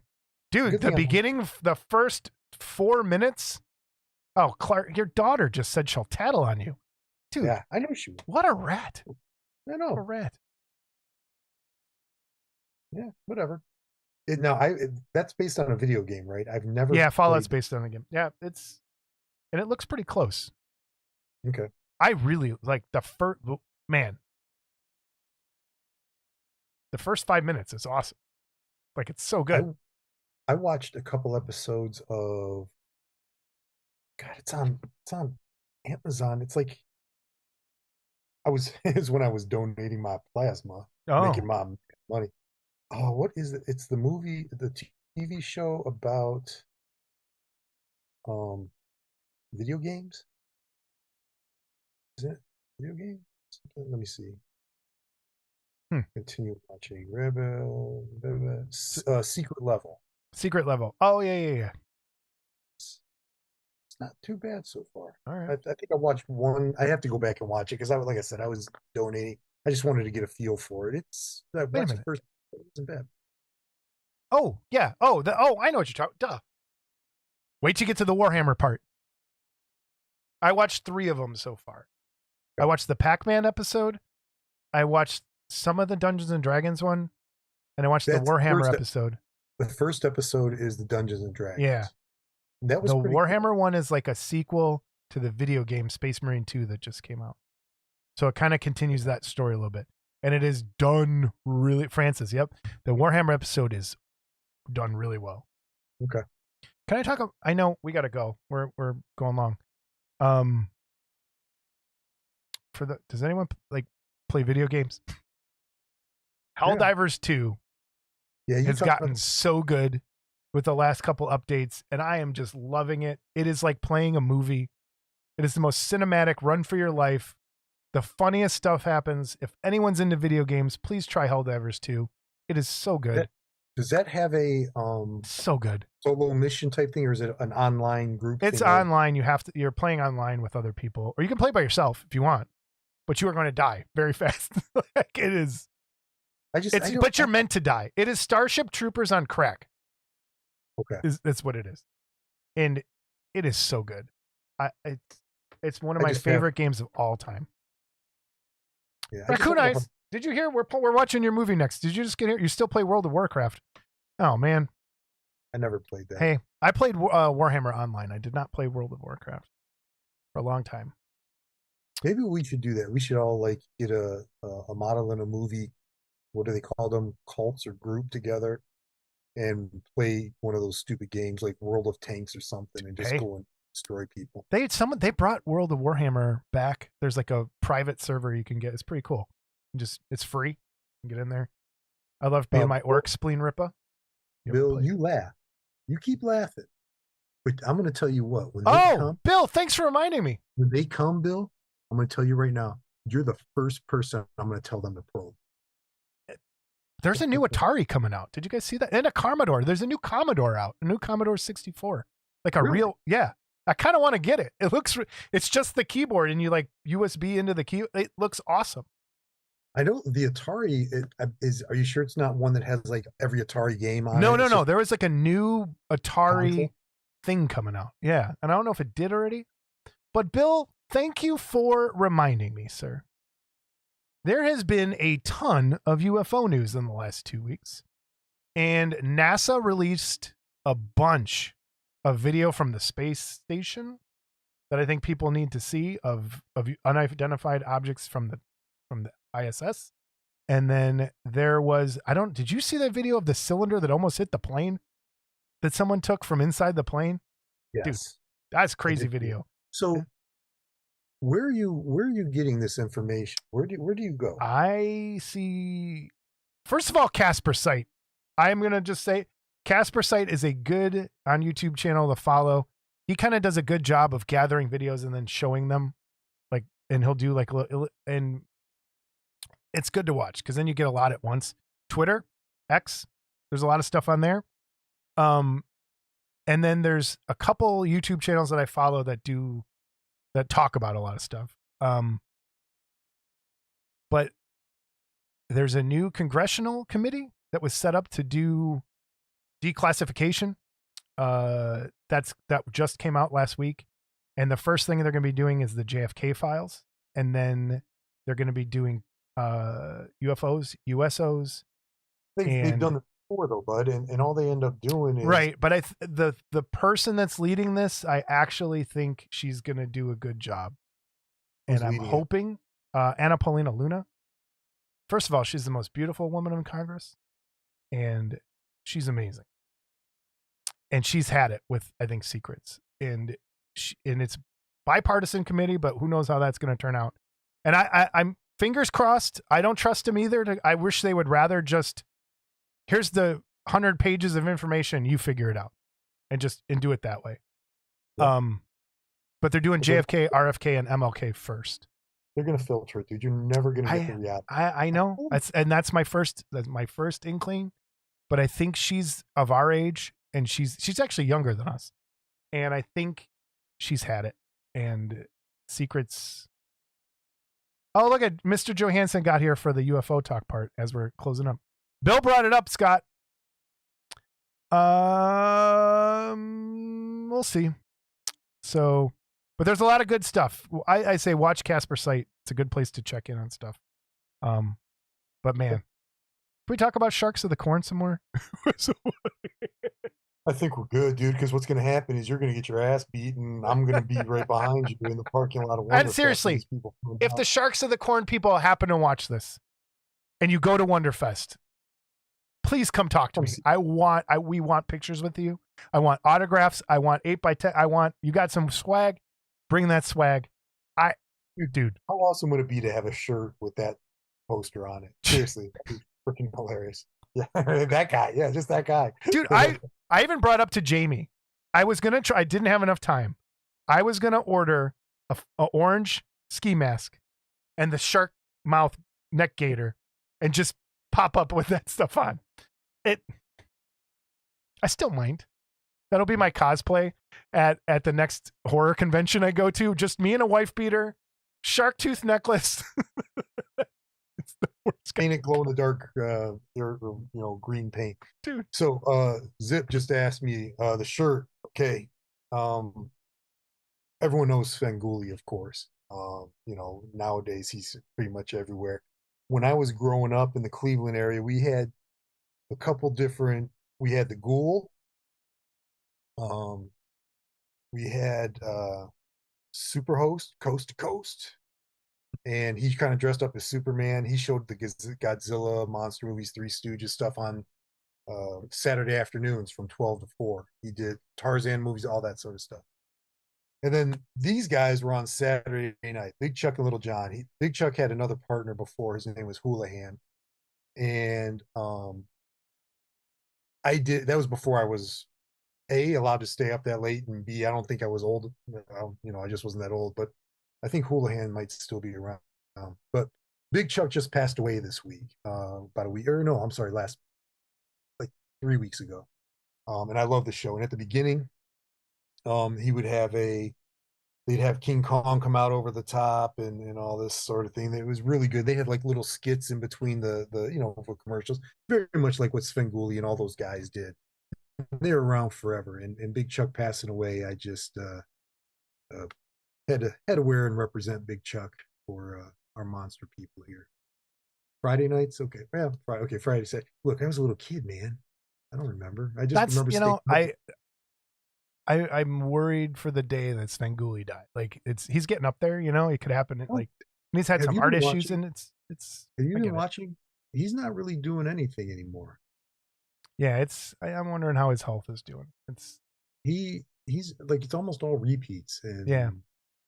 Dude, the beginning, the first 4 minutes. Oh, Clark, your daughter just said she'll tattle on you. Dude. Yeah, I know she would. What a rat. I know. What a rat. Yeah, whatever. That's based on a video game, right? I've never. Yeah, Fallout's based on a game. Yeah, and it looks pretty close. Okay. I really like the first, man. The first 5 minutes is awesome. Like, it's so good. I watched a couple episodes of. God, it's on Amazon. It's like it's when I was donating my plasma, making my money. Oh, what is it? It's the movie, the TV show about video games. Is it video games? Let me see. Continue watching. Secret Level. Secret Level. Oh, yeah. It's not too bad so far. All right. I think I watched one. I have to go back and watch it because like I said, I was donating. I just wanted to get a feel for it. I watched the first. It wasn't bad. Oh, yeah. I know what you're talking. Duh. Wait till you get to the Warhammer part. I watched 3 of them so far. I watched the Pac-Man episode. I watched some of the Dungeons and Dragons one, and I watched the Warhammer episode. The first episode is the Dungeons and Dragons. Yeah. That was the Warhammer one is like a sequel to the video game Space Marine 2 that just came out. So it kind of continues that story a little bit. And it is done really, Francis, yep. The Warhammer episode is done really well. Okay. Can I talk? I know we got to go. We're going long. Does anyone play video games? Helldivers 2 has gotten so good with the last couple updates, and I am just loving it. It is like playing a movie. It is the most cinematic run for your life. The funniest stuff happens. If anyone's into video games, please try Helldivers 2. It is so good. Does that have a so good solo mission type thing, or is it an online group? It's online. You're playing online with other people, or you can play by yourself if you want, but you are going to die very fast. Like it is. But you're meant to die. It is Starship Troopers on crack. Okay, that's what it is, and it is so good. It's one of my favorite games of all time. Yeah, Raccoon Eyes. Did you hear? We're watching your movie next. Did you just get here? You still play World of Warcraft? Oh man, I never played that. Hey, I played Warhammer Online. I did not play World of Warcraft for a long time. Maybe we should do that. We should all get a model in a movie. What do they call them? Cults or group together, and play one of those stupid games like World of Tanks or something and just Hey. go and destroy people. They brought World of Warhammer back. There's like a private server you can get. It's pretty cool. It's free. You can get in there. I love being my orc spleen ripper. Bill, you laugh. You keep laughing. But I'm going to tell you what. When they come, Bill, thanks for reminding me. When they come, Bill, I'm going to tell you right now, you're the first person I'm going to tell them to probe. There's a new Atari coming out. Did you guys see that? And a Commodore. There's a new Commodore out. A new Commodore 64. Like a real, yeah. I kind of want to get it. It's just the keyboard and you like USB into the key. It looks awesome. I know the Atari are you sure it's not one that has like every Atari game on it? No. There was like a new Atari console thing coming out. Yeah. And I don't know if it did already. But Bill, thank you for reminding me, sir. There has been a ton of UFO news in the last 2 weeks. And NASA released a bunch of video from the space station that I think people need to see of unidentified objects from the ISS. And then there was, did you see that video of the cylinder that almost hit the plane that someone took from inside the plane? Yes. Dude, that's crazy video. So where are you getting this information? Where do you go? I see, first of all, Casper Site. I'm going to just say Casper Site is a good on YouTube channel to follow. He kind of does a good job of gathering videos and then showing them, like, and he'll do like, and it's good to watch because then you get a lot at once. Twitter, X, there's a lot of stuff on there. And then there's a couple YouTube channels that I follow that talk about a lot of stuff. But there's a new congressional committee that was set up to do declassification. That just came out last week. And the first thing they're going to be doing is the JFK files. And then they're going to be doing UFOs, USOs. They've done it before though, bud, and all they end up doing is right. But the person that's leading this, I actually think she's going to do a good job. And I'm hoping Anna Paulina Luna. First of all, she's the most beautiful woman in Congress, and she's amazing. And she's had it with, I think, secrets, and it's bipartisan committee, but who knows how that's going to turn out. And I'm fingers crossed. I don't trust him either. I wish they would rather just, here's the 100 pages of information, you figure it out, and do it that way. Yeah. But they're doing JFK, RFK, and MLK first. They're going to filter it, dude. You're never going to get the reality. I know. That's my first inkling. But I think she's of our age, and she's actually younger than us. And I think she's had it. And secrets. Oh, look at Mr. Johansson got here for the UFO talk part as we're closing up. Bill brought it up, Scott. We'll see. So, but there's a lot of good stuff. I say watch Casper Site. It's a good place to check in on stuff. But man, can we talk about Sharks of the Corn some more? I think we're good, dude, because what's going to happen is you're going to get your ass beaten. I'm going to be right behind you in the parking lot of Wonderfest. And seriously, if the Sharks of the Corn people happen to watch this and you go to Wonderfest, please come talk to me. We want pictures with you. I want autographs. I want 8x10. You got some swag? Bring that swag. Dude. How awesome would it be to have a shirt with that poster on it? Seriously, that'd be freaking hilarious. Yeah, that guy. Yeah, just that guy. Dude, I even brought up to Jamie. I was going to try. I didn't have enough time. I was going to order a orange ski mask and the shark mouth neck gaiter and just pop up with that stuff on. I still mind. That'll be my cosplay at the next horror convention I go to. Just me and a wife beater, shark tooth necklace. It's the worst. Paint it glow in the dark, green paint, dude. So, Zip just asked me the shirt. Okay, everyone knows Svengoolie, of course. Nowadays he's pretty much everywhere. When I was growing up in the Cleveland area, we had a couple different. We had the Ghoul. We had Superhost, Coast to Coast, and he kind of dressed up as Superman. He showed the Godzilla monster movies, Three Stooges stuff on Saturday afternoons from 12 to 4. He did Tarzan movies, all that sort of stuff. And then these guys were on Saturday night. Big Chuck and Little John. Big Chuck had another partner before. His name was Houlihan. And I did. That was before I was A, allowed to stay up that late, and B, I don't think I was old. I just wasn't that old. But I think Houlihan might still be around. But Big Chuck just passed away this week, about a week, or no, I'm sorry, last, like 3 weeks ago. And I love the show. And at the beginning, he would have they'd have King Kong come out over the top and all this sort of thing. It was really good. They had like little skits in between the for commercials, very much like what Svengoolie and all those guys did. They're around forever. And Big Chuck passing away, I just had to wear and represent Big Chuck for our monster people here. Friday nights, okay. Well, Friday said, look, I was a little kid, man. I don't remember. I just remember. I'm worried for the day that Svengoolie died. Like he's getting up there, it could happen. Like he's had some heart issues, and it's. Have you been watching? He's not really doing anything anymore. Yeah, I'm wondering how his health is doing. He's like, it's almost all repeats, and yeah,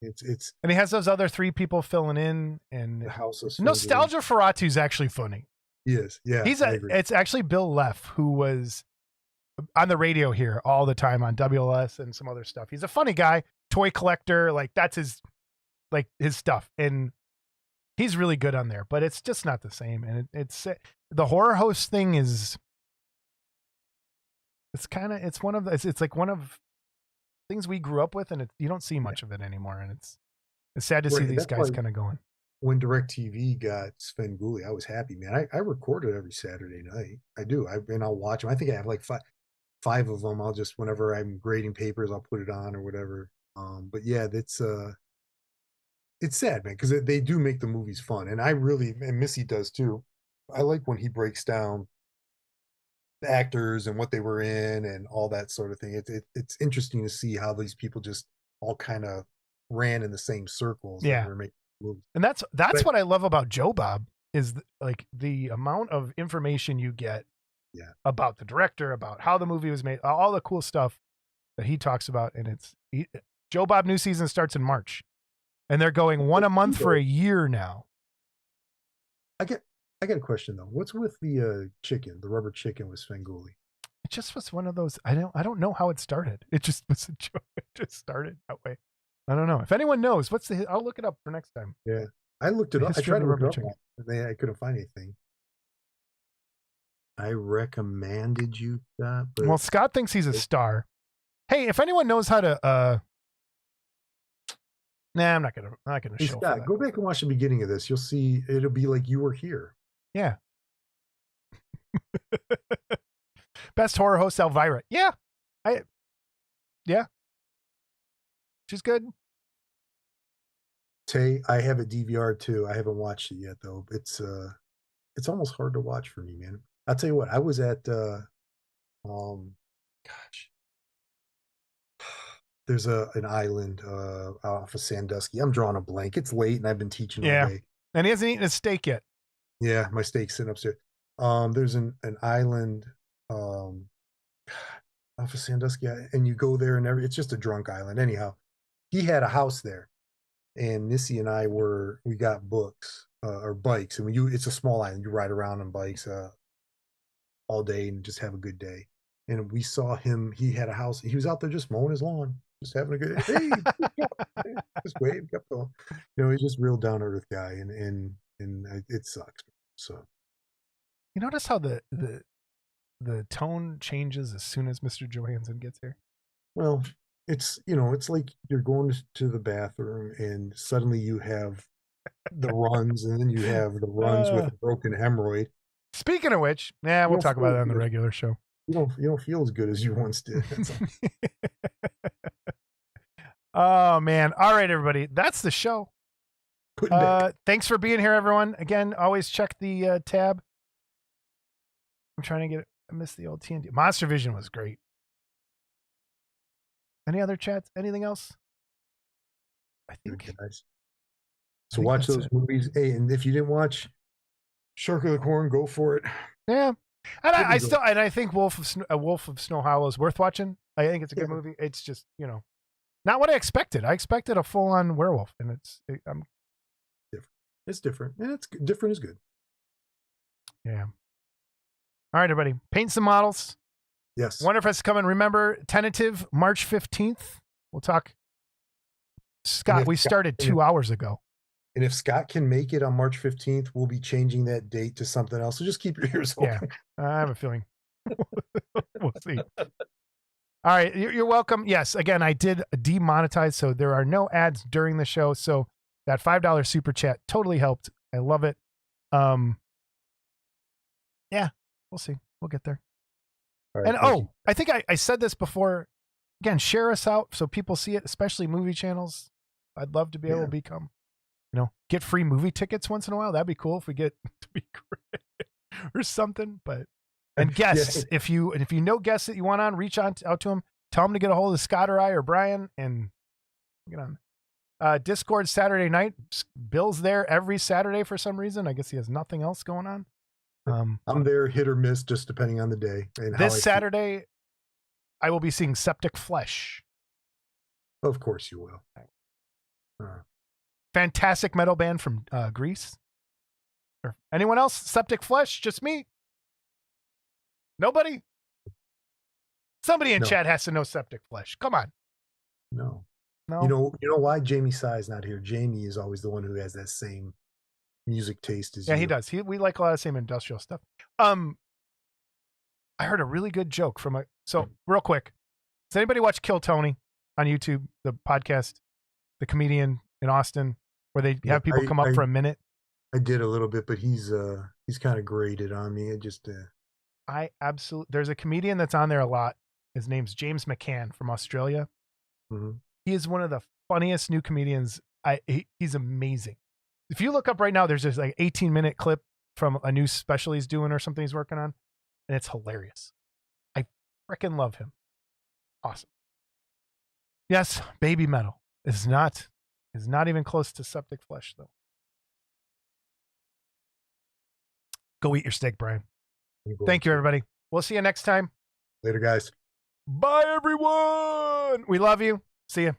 it's and he has those other 3 people filling in, and the house of Nostalgia Ferratu is actually funny. Yes, yeah, it's actually Bill Leff, who was on the radio here all the time on WLS and some other stuff. He's a funny guy, toy collector, like that's his stuff, and he's really good on there. But it's just not the same, and it's the horror host thing is. It's one of it's like one of things we grew up with, and you don't see much of it anymore, and it's sad to see these guys kind of going. When DirecTV got Svengoolie, I was happy, man. I record it every Saturday night. I do. I'll watch them. I think I have like five of them. I'll just, whenever I'm grading papers, I'll put it on or whatever. But yeah, it's sad, man, because they do make the movies fun, and and Missy does too. I like when he breaks down the actors and what they were in and all that sort of thing. It's interesting to see how these people just all kind of ran in the same circles. Yeah, and that's what I love about Joe Bob is like the amount of information you get. Yeah. About the director, about how the movie was made, all the cool stuff that he talks about, and Joe Bob new season starts in March, and they're going one a month for a year now. I got a question though. What's with the chicken, the rubber chicken with Svengoolie? It just was one of those. I don't know how it started. It just was a joke. It just started that way. I don't know. If anyone knows, I'll look it up for next time. Yeah, I looked it up. I tried to look it up, and I couldn't find anything. I recommended you that. But well, Scott thinks he's a star. Hey, if anyone knows how to, I'm not gonna hey, show. Scott, go back and watch the beginning of this. You'll see it'll be like you were here. Yeah. Best horror host Elvira. Yeah. She's good. Tay, I have a DVR too. I haven't watched it yet though. It's almost hard to watch for me, man. I'll tell you what, I was at there's an island off of Sandusky. I'm drawing a blank. It's late and I've been teaching all day. And he hasn't eaten his steak yet. Yeah, my steak's sitting upstairs. There's an island off of Sandusky, and you go there and it's just a drunk island. Anyhow, he had a house there, and Missy and I we got books or bikes, and it's a small island. You ride around on bikes all day and just have a good day. And we saw him. He had a house. He was out there just mowing his lawn, just having a good day. Hey, just wave, kept going. He's just real down to earth guy, and it sucks. So, you notice how the tone changes as soon as Mr. Johansson gets here? Well, it's like you're going to the bathroom and suddenly you have the runs, and then you have the runs with a broken hemorrhoid. Speaking of which, we'll talk about that on the regular show. You don't feel as good as you once did. Oh man! All right, everybody, that's the show. Thanks for being here, everyone. Again, always check the tab. I'm trying to get it. I missed the old TNT. Monster Vision was great. Any other chats? Anything else? I think. So watch those movies. Hey, and if you didn't watch Shark of the Corn, go for it. Yeah, And I think Wolf of Snow Hollow is worth watching. I think it's a good movie. It's just, not what I expected. I expected a full-on werewolf, and I'm different. It's different, and different is good. Yeah. All right, everybody, paint some models. Yes. Wonderfest coming. Remember, tentative March 15th. We'll talk. Scott, we started 2 hours ago. And if Scott can make it on March 15th, we'll be changing that date to something else. So just keep your ears open. Yeah, I have a feeling. We'll see. All right, you're welcome. Yes, again, I did demonetize, so there are no ads during the show. So that $5 super chat totally helped. I love it. Yeah, we'll see. We'll get there. Right, and I think I said this before. Again, share us out so people see it, especially movie channels. I'd love to be able to become, get free movie tickets once in a while. That'd be cool if we get to be great or something. And guests, if you know guests that you want on, reach out to them. Tell them to get a hold of Scott or I or Brian and get on. Discord Saturday night. Bill's there every Saturday for some reason. I guess he has nothing else going on. I'm there, hit or miss, just depending on the day. And this Saturday, I will be seeing Septic Flesh. Of course you will. Fantastic metal band from Greece. Or anyone else? Septic Flesh? Just me? Nobody? Somebody in chat has to know Septic Flesh. Come on. No. No. You know why Jamie Sy is not here? Jamie is always the one who has that same music taste as you. Yeah, he does. We like a lot of the same industrial stuff. I heard a really good joke from real quick. Does anybody watch Kill Tony on YouTube, the podcast, the comedian in Austin, where they have people come up for a minute? I did a little bit, but he's kind of graded on me. I absolutely. There's a comedian that's on there a lot. His name's James McCann from Australia. Mm-hmm. He is one of the funniest new comedians. He's amazing. If you look up right now, there's this 18-minute clip from a new special he's doing or something he's working on, and it's hilarious. I freaking love him. Awesome. Yes, baby metal is not even close to Septic Flesh though. Go eat your steak, Brian. Thank you, everybody. We'll see you next time. Later, guys. Bye, everyone. We love you. See you.